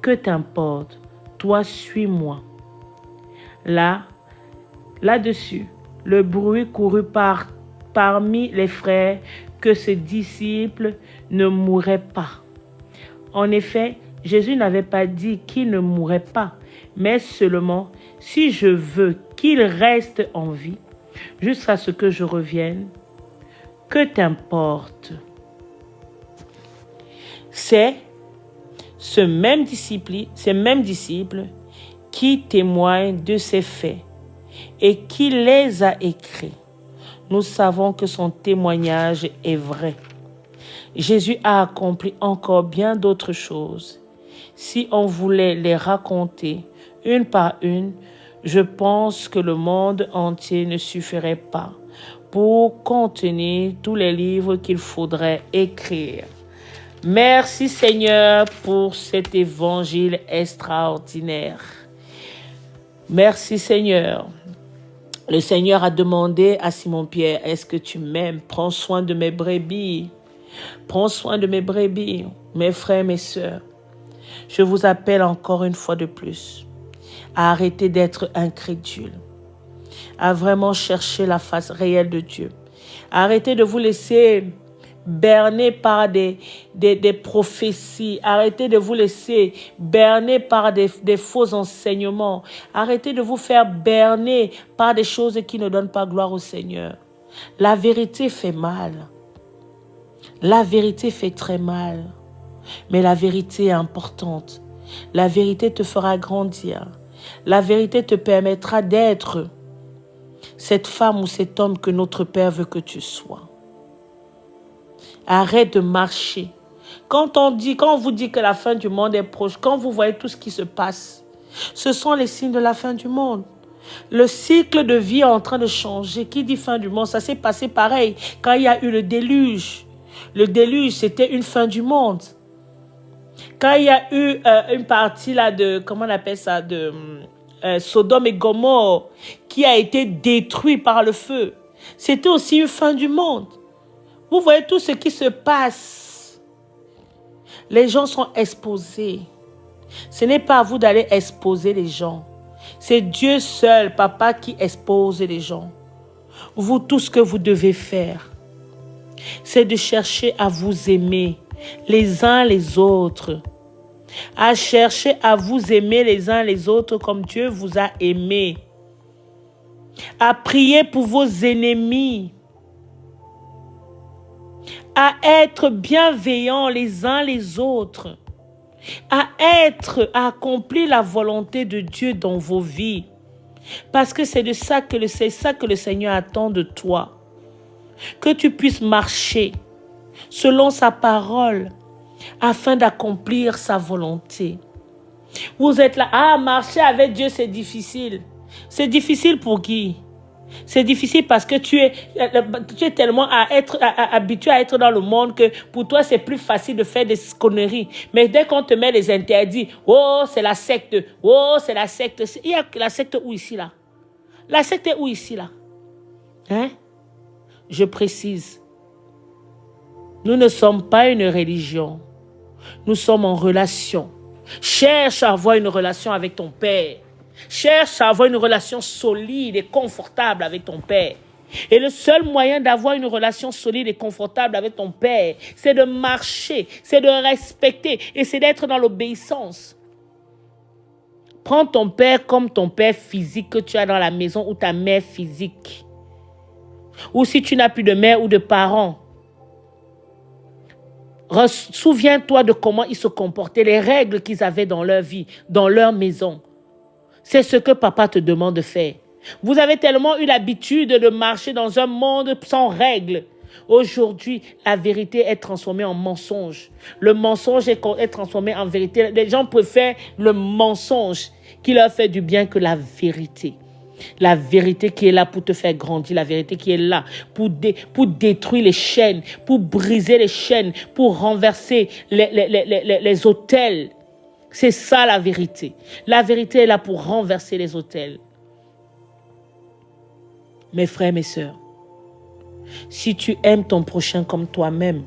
que t'importe, toi suis-moi. » Là-dessus, le bruit courut parmi les frères que ce disciple ne mourrait pas. En effet, Jésus n'avait pas dit qu'il ne mourrait pas, mais seulement « si je veux qu'il reste en vie jusqu'à ce que je revienne, que t'importe. » C'est ces mêmes disciples qui témoignent de ces faits et qui les a écrits. Nous savons que son témoignage est vrai. Jésus a accompli encore bien d'autres choses. Si on voulait les raconter une par une, je pense que le monde entier ne suffirait pas pour contenir tous les livres qu'il faudrait écrire. Merci Seigneur pour cet évangile extraordinaire. Merci Seigneur. Le Seigneur a demandé à Simon-Pierre, est-ce que tu m'aimes? Prends soin de mes brebis. Prends soin de mes brebis, mes frères, mes sœurs. Je vous appelle encore une fois de plus à arrêter d'être incrédule, à vraiment chercher la face réelle de Dieu. Arrêtez de vous laisser berner par des prophéties. Arrêtez de vous laisser berner par des faux enseignements. Arrêtez de vous faire berner par des choses qui ne donnent pas gloire au Seigneur. La vérité fait mal. La vérité fait très mal. Mais la vérité est importante. La vérité te fera grandir. La vérité te permettra d'être cette femme ou cet homme que notre Père veut que tu sois. Arrête de marcher. Quand on vous dit que la fin du monde est proche, quand vous voyez tout ce qui se passe, ce sont les signes de la fin du monde. Le cycle de vie est en train de changer. Qui dit fin du monde? Ça s'est passé pareil quand il y a eu le déluge. Le déluge, c'était une fin du monde. Quand il y a eu une partie là de, comment on appelle ça, de Sodome et Gomorrhe qui a été détruit par le feu, c'était aussi une fin du monde. Vous voyez tout ce qui se passe. Les gens sont exposés. Ce n'est pas à vous d'aller exposer les gens. C'est Dieu seul, Papa, qui expose les gens. Vous, tout ce que vous devez faire, c'est de chercher à vous aimer les uns les autres. À chercher à vous aimer les uns les autres comme Dieu vous a aimé. À prier pour vos ennemis. À être bienveillants les uns les autres. À accomplir la volonté de Dieu dans vos vies. Parce que c'est ça que le Seigneur attend de toi. Que tu puisses marcher selon sa parole afin d'accomplir sa volonté. Vous êtes là, marcher avec Dieu c'est difficile. C'est difficile pour qui? C'est difficile parce que tu es tellement habitué à être dans le monde que pour toi c'est plus facile de faire des conneries. Mais dès qu'on te met les interdits, oh c'est la secte, oh c'est la secte. Il y a la secte où ici là? La secte est où ici là? Hein? Je précise. Nous ne sommes pas une religion. Nous sommes en relation. Cherche à avoir une relation avec ton Père. Cherche à avoir une relation solide et confortable avec ton Père. Et le seul moyen d'avoir une relation solide et confortable avec ton Père, c'est de marcher, c'est de respecter et c'est d'être dans l'obéissance. Prends ton Père comme ton Père physique que tu as dans la maison ou ta mère physique. Ou si tu n'as plus de mère ou de parents. Souviens-toi de comment ils se comportaient, les règles qu'ils avaient dans leur vie, dans leur maison. C'est ce que papa te demande de faire. Vous avez tellement eu l'habitude de marcher dans un monde sans règles. Aujourd'hui, la vérité est transformée en mensonge. Le mensonge est transformé en vérité. Les gens préfèrent le mensonge qui leur fait du bien que la vérité. La vérité qui est là pour te faire grandir, la vérité qui est là pour détruire les chaînes, pour briser les chaînes, pour renverser les autels. C'est ça la vérité. La vérité est là pour renverser les autels. Mes frères, mes sœurs, si tu aimes ton prochain comme toi-même,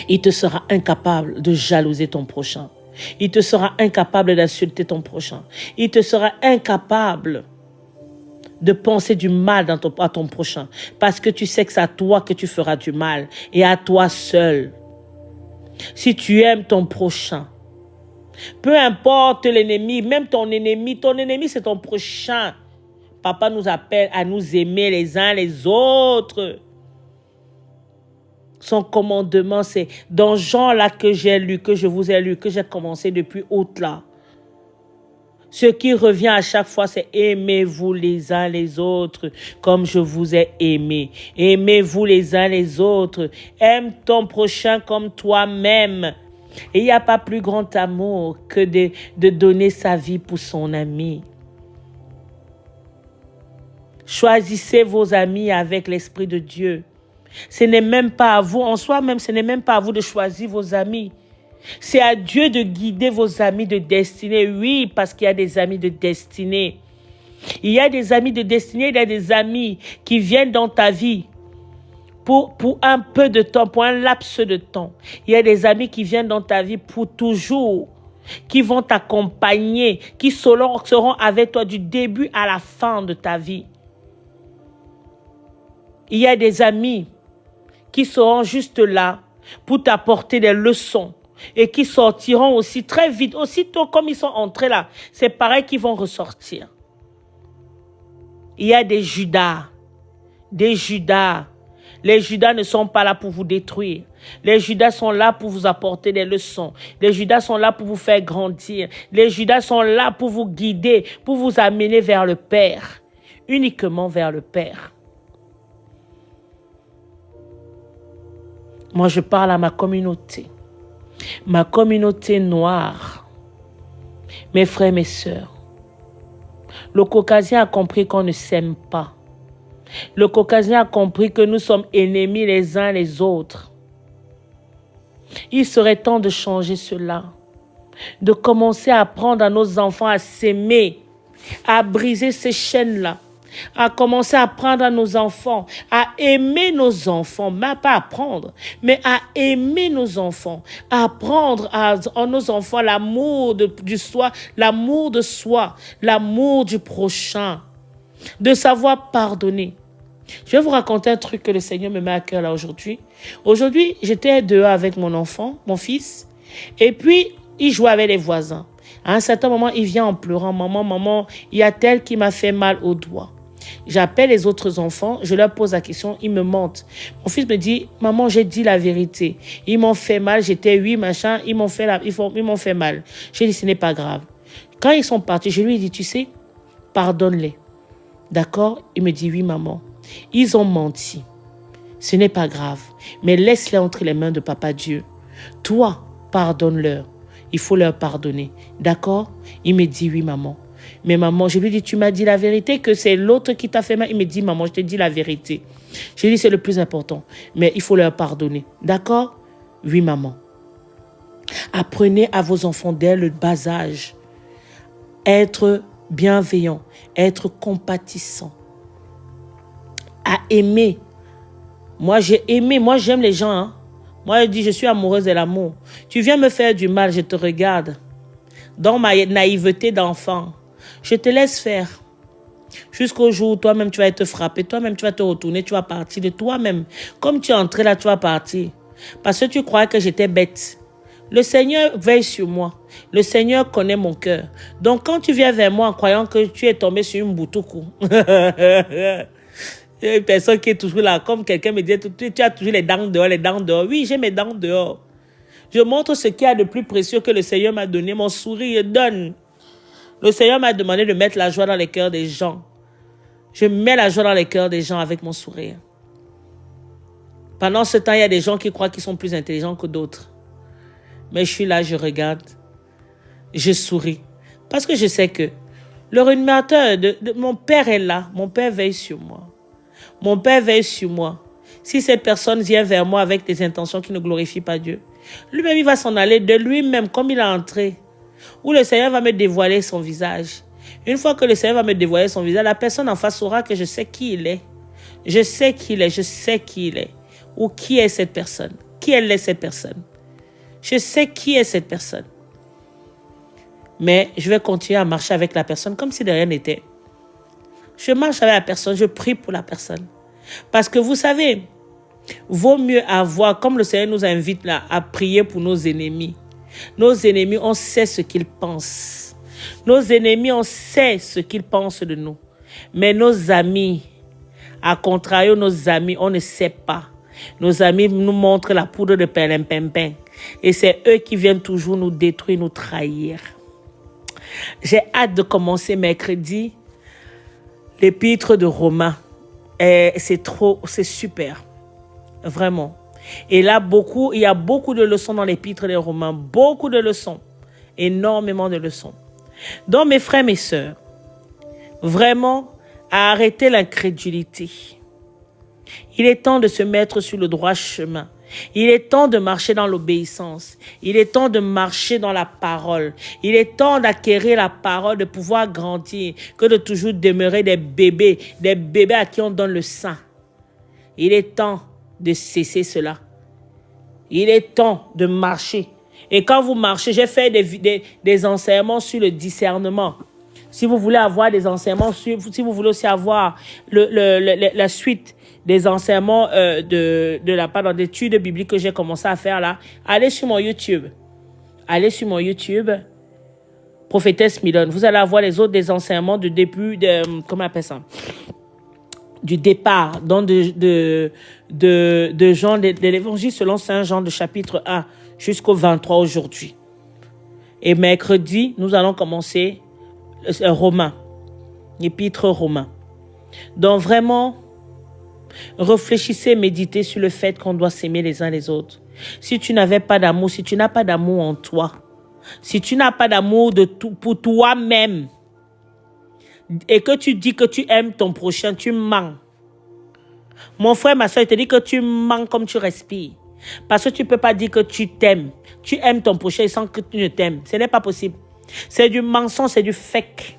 il te sera incapable de jalouser ton prochain. Il te sera incapable d'insulter ton prochain. Il te sera incapable de penser du mal à ton prochain. Parce que tu sais que c'est à toi que tu feras du mal. Et à toi seul. Si tu aimes ton prochain, peu importe l'ennemi, même ton ennemi c'est ton prochain. Papa nous appelle à nous aimer les uns les autres. Son commandement, c'est dans Jean là que j'ai lu, que je vous ai lu, que j'ai commencé depuis août là. Ce qui revient à chaque fois, c'est aimez-vous les uns les autres comme je vous ai aimé. Aimez-vous les uns les autres. Aime ton prochain comme toi-même. Et il n'y a pas plus grand amour que de donner sa vie pour son ami. Choisissez vos amis avec l'Esprit de Dieu. Ce n'est même pas à vous, en soi-même, ce n'est même pas à vous de choisir vos amis. C'est à Dieu de guider vos amis de destinée. Oui, parce qu'il y a des amis de destinée. Il y a des amis de destinée, il y a des amis qui viennent dans ta vie pour un peu de temps, pour un laps de temps. Il y a des amis qui viennent dans ta vie pour toujours, qui vont t'accompagner, qui seront avec toi du début à la fin de ta vie. Il y a des amis qui seront juste là pour t'apporter des leçons et qui sortiront aussi très vite, aussitôt comme ils sont entrés là. C'est pareil qu'ils vont ressortir. Il y a des Judas. Des Judas. Les Judas ne sont pas là pour vous détruire. Les Judas sont là pour vous apporter des leçons. Les Judas sont là pour vous faire grandir. Les Judas sont là pour vous guider, pour vous amener vers le Père. Uniquement vers le Père. Moi, je parle à ma communauté noire, mes frères, mes sœurs. Le Caucasien a compris qu'on ne s'aime pas. Le Caucasien a compris que nous sommes ennemis les uns les autres. Il serait temps de changer cela, de commencer à apprendre à nos enfants à s'aimer, à briser ces chaînes-là. À commencer à apprendre à nos enfants, à aimer nos enfants, mais pas apprendre, mais à aimer nos enfants, à apprendre à nos enfants l'amour du soi, l'amour de soi, l'amour du prochain, de savoir pardonner. Je vais vous raconter un truc que le Seigneur me met à cœur là aujourd'hui. Aujourd'hui, j'étais dehors avec mon enfant, mon fils, et puis il jouait avec les voisins. À un certain moment, il vient en pleurant. Maman, il y a tel qui m'a fait mal au doigt. J'appelle les autres enfants, je leur pose la question, ils me mentent. Mon fils me dit, maman, j'ai dit la vérité. Ils m'ont fait mal, j'étais machin, ils m'ont fait mal. J'ai dit, ce n'est pas grave. Quand ils sont partis, je lui ai dit, tu sais, pardonne-les. D'accord? Il me dit, oui, maman. Ils ont menti. Ce n'est pas grave, mais laisse-les entre les mains de Papa Dieu. Toi, pardonne-leur. Il faut leur pardonner. D'accord? Il me dit, oui, maman. Mais maman, je lui dis, tu m'as dit la vérité que c'est l'autre qui t'a fait mal. Il me dit, maman, je te dis la vérité. Je lui dis, c'est le plus important. Mais il faut leur pardonner. D'accord? Oui, maman. Apprenez à vos enfants dès le bas âge. Être bienveillant, être compatissant. À aimer. Moi, j'ai aimé. Moi, j'aime les gens. Hein. Moi, je dis, je suis amoureuse de l'amour. Tu viens me faire du mal, je te regarde. Dans ma naïveté d'enfant, je te laisse faire. Jusqu'au jour où toi-même, tu vas être frappé. Toi-même, tu vas te retourner, tu vas partir de toi-même. Comme tu es entré là, tu vas partir. Parce que tu croyais que j'étais bête. Le Seigneur veille sur moi. Le Seigneur connaît mon cœur. Donc, quand tu viens vers moi en croyant que tu es tombé sur une boutoukou, il y a une personne qui est toujours là, comme quelqu'un me dit, tu as toujours les dents dehors, les dents dehors. Oui, j'ai mes dents dehors. Je montre ce qu'il y a de plus précieux que le Seigneur m'a donné. Mon sourire donne. Le Seigneur m'a demandé de mettre la joie dans les cœurs des gens. Je mets la joie dans les cœurs des gens avec mon sourire. Pendant ce temps, il y a des gens qui croient qu'ils sont plus intelligents que d'autres. Mais je suis là, je regarde. Je souris. Parce que je sais que le rémunérateur de mon père est là. Mon père veille sur moi. Mon père veille sur moi. Si cette personne vient vers moi avec des intentions qui ne glorifient pas Dieu, lui-même, il va s'en aller de lui-même comme il est entré. Ou le Seigneur va me dévoiler son visage. Une fois que le Seigneur va me dévoiler son visage, la personne en face saura que je sais qui il est. Je sais qui il est, je sais qui il est. Ou qui est cette personne. Qui elle est cette personne. Je sais qui est cette personne. Mais je vais continuer à marcher avec la personne comme si de rien n'était. Je marche avec la personne, je prie pour la personne. Parce que vous savez, vaut mieux avoir, comme le Seigneur nous invite là, à prier pour nos ennemis. Nos ennemis, on sait ce qu'ils pensent. Nos ennemis, on sait ce qu'ils pensent de nous. Mais nos amis, à contrario, nos amis, on ne sait pas. Nos amis nous montrent la poudre de perlimpinpin. Et c'est eux qui viennent toujours nous détruire, nous trahir. J'ai hâte de commencer mercredi l'épître de Romains. C'est super. Vraiment. Et là, il y a beaucoup de leçons dans l'épître des Romains. Beaucoup de leçons. Énormément de leçons. Donc, mes frères, mes sœurs, vraiment, à arrêter l'incrédulité. Il est temps de se mettre sur le droit chemin. Il est temps de marcher dans l'obéissance. Il est temps de marcher dans la parole. Il est temps d'acquérir la parole, de pouvoir grandir, que de toujours demeurer des bébés à qui on donne le sein. Il est temps de cesser cela. Il est temps de marcher. Et quand vous marchez, j'ai fait des enseignements sur le discernement. Si vous voulez avoir des enseignements, si vous voulez aussi avoir la suite des enseignements de la part d'études bibliques que j'ai commencé à faire là, allez sur mon YouTube. Allez sur mon YouTube, Prophétesse Milone. Vous allez avoir les autres des enseignements du début, comment on appelle ça? Du départ, donc de Jean, de l'évangile selon Saint Jean, de chapitre 1 jusqu'au 23 aujourd'hui. Et mercredi, nous allons commencer Romains, l'épître Romains. Donc vraiment, réfléchissez, méditez sur le fait qu'on doit s'aimer les uns les autres. Si tu n'avais pas d'amour, si tu n'as pas d'amour en toi, si tu n'as pas d'amour pour toi-même, et que tu dis que tu aimes ton prochain, tu mens. Mon frère, ma soeur, il te dit que tu mens comme tu respires. Parce que tu ne peux pas dire que tu t'aimes. Tu aimes ton prochain sans que tu ne t'aimes. Ce n'est pas possible. C'est du mensonge, c'est du fake.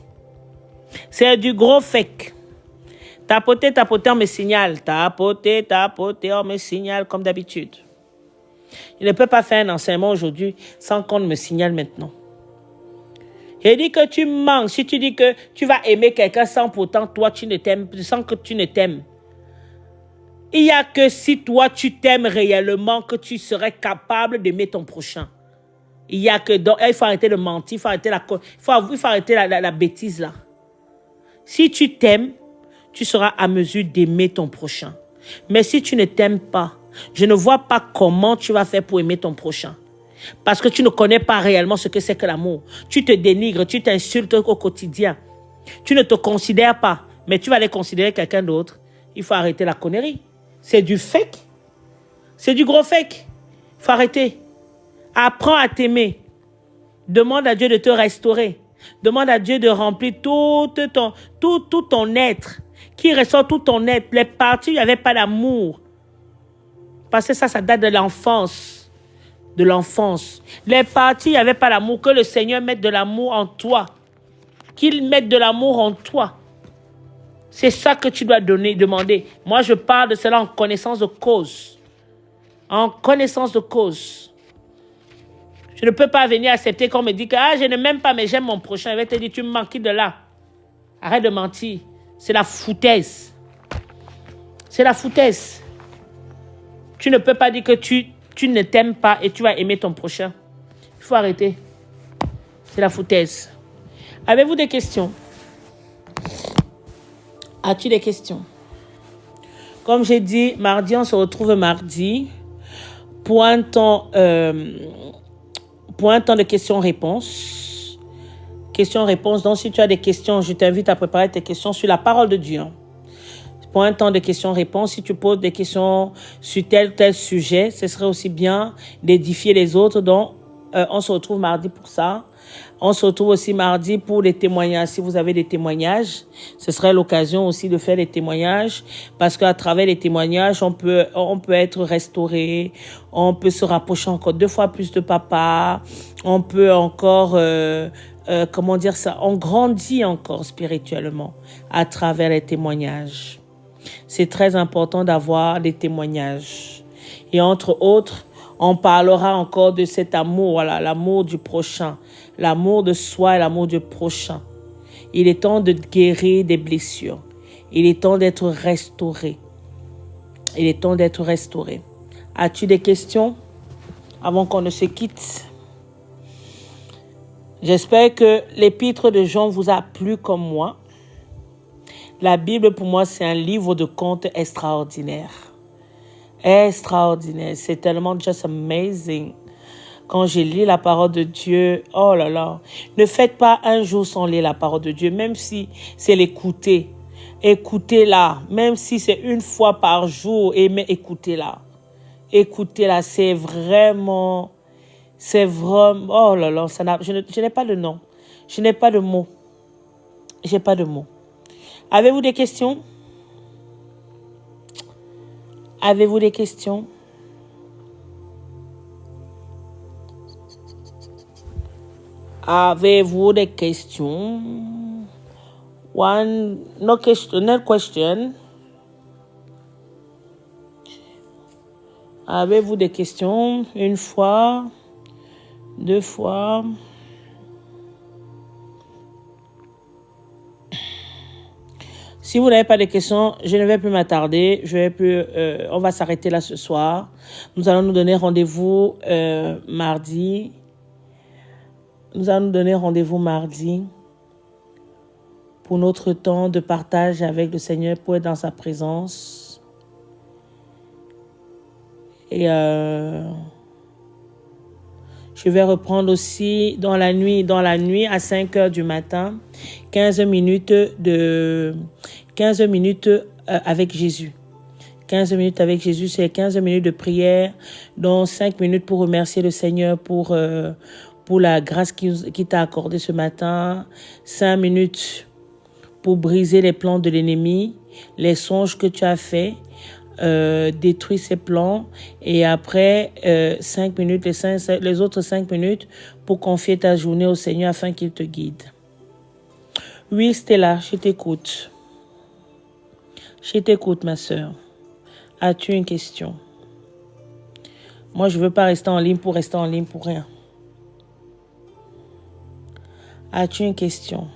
C'est du gros fake. Tapoter, on me signale. Tapoter, on me signale comme d'habitude. Il ne peut pas faire un enseignement aujourd'hui sans qu'on me signale maintenant. Il dit que tu mens. Si tu dis que tu vas aimer quelqu'un sans pourtant toi tu ne t'aimes, sans que tu ne t'aimes. Il n'y a que si toi tu t'aimes réellement que tu serais capable d'aimer ton prochain. Il y a que donc il faut arrêter de mentir, il faut arrêter la bêtise là. Si tu t'aimes, tu seras à mesure d'aimer ton prochain. Mais si tu ne t'aimes pas, je ne vois pas comment tu vas faire pour aimer ton prochain. Parce que tu ne connais pas réellement ce que c'est que l'amour. Tu te dénigres, tu t'insultes au quotidien. Tu ne te considères pas, mais tu vas aller considérer quelqu'un d'autre. Il faut arrêter la connerie. C'est du fake. C'est du gros fake. Il faut arrêter. Apprends à t'aimer. Demande à Dieu de te restaurer. Demande à Dieu de remplir tout ton être. Qui ressort tout ton être. Les parties où il n'y avait pas d'amour. Parce que ça date de l'enfance. De l'enfance. Les parties où il n'y avait pas d'amour. Que le Seigneur mette de l'amour en toi. Qu'il mette de l'amour en toi. C'est ça que tu dois demander. Moi, je parle de cela en connaissance de cause. En connaissance de cause. Je ne peux pas venir accepter qu'on me dit que je ne m'aime pas, mais j'aime mon prochain. Il va te dire, tu me manques de là. Arrête de mentir. C'est la foutaise. C'est la foutaise. Tu ne peux pas dire que tu ne t'aimes pas et tu vas aimer ton prochain. Il faut arrêter. C'est la foutaise. Avez-vous des questions? As-tu des questions? Comme j'ai dit, mardi, on se retrouve mardi pour un temps de questions-réponses. Questions-réponses. Donc, si tu as des questions, je t'invite à préparer tes questions sur la parole de Dieu. Pour un temps de questions-réponses, si tu poses des questions sur tel ou tel sujet, ce serait aussi bien d'édifier les autres. Donc, on se retrouve mardi pour ça. On se retrouve aussi mardi pour les témoignages. Si vous avez des témoignages, ce serait l'occasion aussi de faire des témoignages parce qu'à travers les témoignages, on peut être restauré, on peut se rapprocher encore 2 fois plus de papa, on peut encore, on grandit encore spirituellement à travers les témoignages. C'est très important d'avoir des témoignages. Et entre autres, on parlera encore de cet amour, voilà, l'amour du prochain, l'amour de soi et l'amour du prochain. Il est temps de guérir des blessures. Il est temps d'être restauré. Il est temps d'être restauré. As-tu des questions avant qu'on ne se quitte? J'espère que l'épître de Jean vous a plu comme moi. La Bible, pour moi, c'est un livre de contes extraordinaire. Extraordinaire. C'est tellement just amazing. Quand je lis la parole de Dieu, oh là là. Ne faites pas un jour sans lire la parole de Dieu, même si c'est l'écouter. Écoutez-la, même si c'est 1 fois par jour, mais écoutez-la. Écoutez-la, c'est vraiment, oh là là, je n'ai pas de nom. Je n'ai pas de mots. J'ai pas de mots. Avez-vous des questions? Avez-vous des questions? Avez-vous des questions? No question. Avez-vous des questions? 1 fois, 2 fois. Si vous n'avez pas de questions, je ne vais plus m'attarder. On va s'arrêter là ce soir. Nous allons nous donner rendez-vous mardi. Nous allons nous donner rendez-vous mardi pour notre temps de partage avec le Seigneur pour être dans sa présence. Et je vais reprendre aussi dans la nuit à 5 heures du matin, 15 minutes avec Jésus. 15 minutes avec Jésus, c'est 15 minutes de prière, dont 5 minutes pour remercier le Seigneur pour la grâce qu'il t'a accordée ce matin. 5 minutes pour briser les plans de l'ennemi, les songes que tu as faits, détruire ses plans. Et après, 5 minutes, les autres 5 minutes pour confier ta journée au Seigneur afin qu'il te guide. Oui, Stella, je t'écoute. Je t'écoute, ma sœur. As-tu une question? Moi, je ne veux pas rester en ligne pour rester en ligne pour rien. As-tu une question?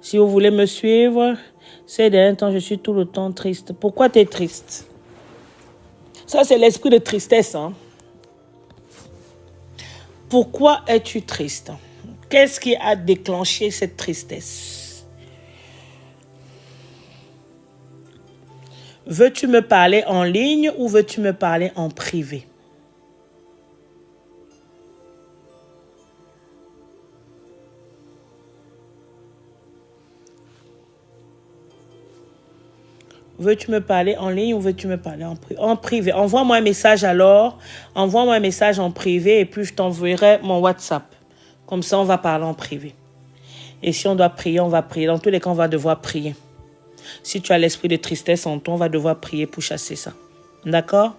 Si vous voulez me suivre, ces derniers temps, je suis tout le temps triste. Pourquoi tu es triste? Ça, c'est l'esprit de tristesse. Hein? Pourquoi es-tu triste? Qu'est-ce qui a déclenché cette tristesse? Veux-tu me parler en ligne ou veux-tu me parler en privé? Veux-tu me parler en ligne ou veux-tu me parler en privé? Envoie-moi un message alors. Envoie-moi un message en privé et puis je t'enverrai mon WhatsApp. Comme ça, on va parler en privé. Et si on doit prier, on va prier. Dans tous les cas, on va devoir prier. Si tu as l'esprit de tristesse en toi, on va devoir prier pour chasser ça. D'accord?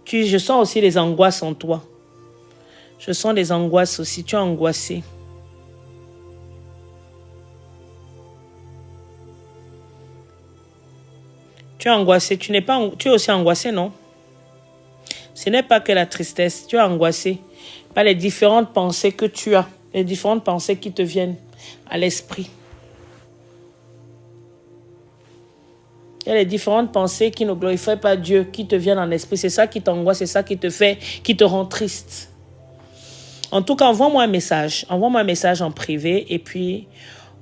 Je sens aussi les angoisses en toi. Je sens les angoisses aussi. Tu es angoissé. Tu es angoissé. Tu es aussi angoissé, non? Ce n'est pas que la tristesse. Tu es angoissé par les différentes pensées que tu as. Les différentes pensées qui te viennent à l'esprit. Il y a les différentes pensées qui ne glorifient pas Dieu, qui te viennent en esprit. C'est ça qui t'angoisse, c'est ça qui te rend triste. En tout cas, envoie-moi un message. Envoie-moi un message en privé et puis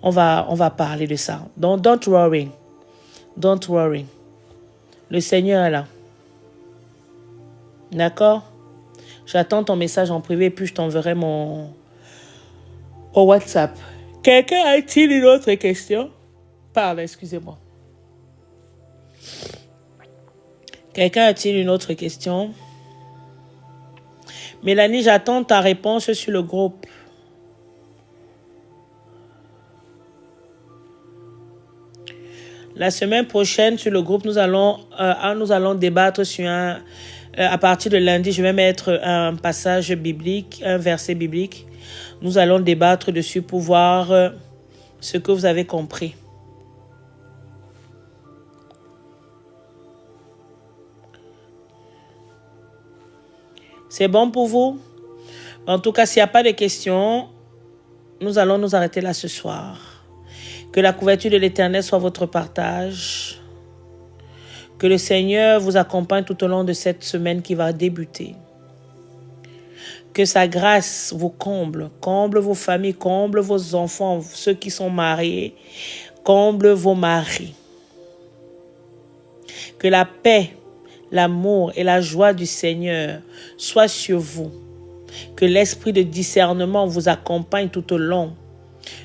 on va parler de ça. Donc, don't worry. Don't worry. Le Seigneur est là. D'accord? J'attends ton message en privé et puis je t'enverrai au WhatsApp. Quelqu'un a-t-il une autre question? Parle, excusez-moi. Quelqu'un a-t-il une autre question? Mélanie, j'attends ta réponse sur le groupe. La semaine prochaine, sur le groupe, nous allons débattre sur à partir de lundi, je vais mettre un passage biblique, un verset biblique. Nous allons débattre dessus pour voir ce que vous avez compris. C'est bon pour vous? En tout cas, s'il n'y a pas de questions, nous allons nous arrêter là ce soir. Que la couverture de l'Éternel soit votre partage. Que le Seigneur vous accompagne tout au long de cette semaine qui va débuter. Que sa grâce vous comble vos familles, comble vos enfants, ceux qui sont mariés, comble vos maris. Que la paix, l'amour et la joie du Seigneur soient sur vous. Que l'esprit de discernement vous accompagne tout au long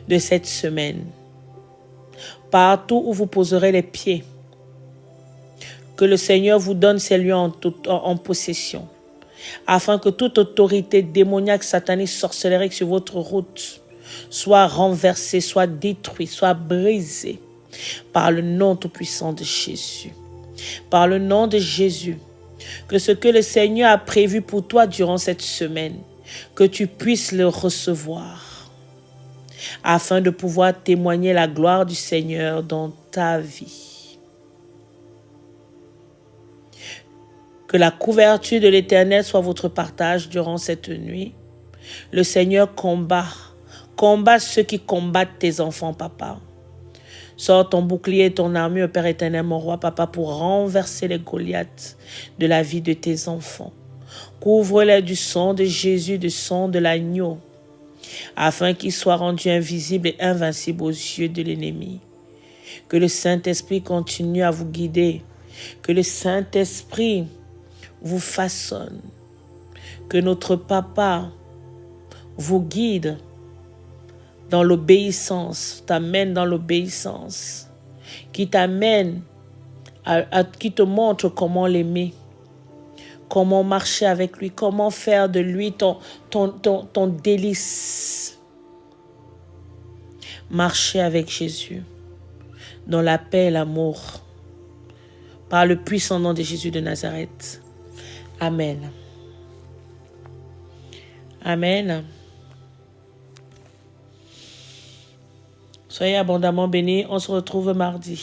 de cette semaine. Partout où vous poserez les pieds, que le Seigneur vous donne ces lieux en possession, afin que toute autorité démoniaque, satanique, sorcellerie sur votre route soit renversée, soit détruite, soit brisée par le nom tout-puissant de Jésus. Par le nom de Jésus, que ce que le Seigneur a prévu pour toi durant cette semaine, que tu puisses le recevoir, afin de pouvoir témoigner la gloire du Seigneur dans ta vie. Que la couverture de l'Éternel soit votre partage durant cette nuit. Le Seigneur combat ceux qui combattent tes enfants, papa. Sors ton bouclier et ton armure, Père éternel, mon roi, papa, pour renverser les Goliaths de la vie de tes enfants. Couvre-les du sang de Jésus, du sang de l'agneau, afin qu'ils soient rendus invisibles et invincibles aux yeux de l'ennemi. Que le Saint-Esprit continue à vous guider. Que le Saint-Esprit vous façonne. Que notre papa vous guide dans l'obéissance, t'amène dans l'obéissance, qui t'amène, qui te montre comment l'aimer, comment marcher avec lui, comment faire de lui ton délice. Marcher avec Jésus, dans la paix et l'amour, par le puissant nom de Jésus de Nazareth. Amen. Amen. Soyez abondamment bénis. On se retrouve mardi.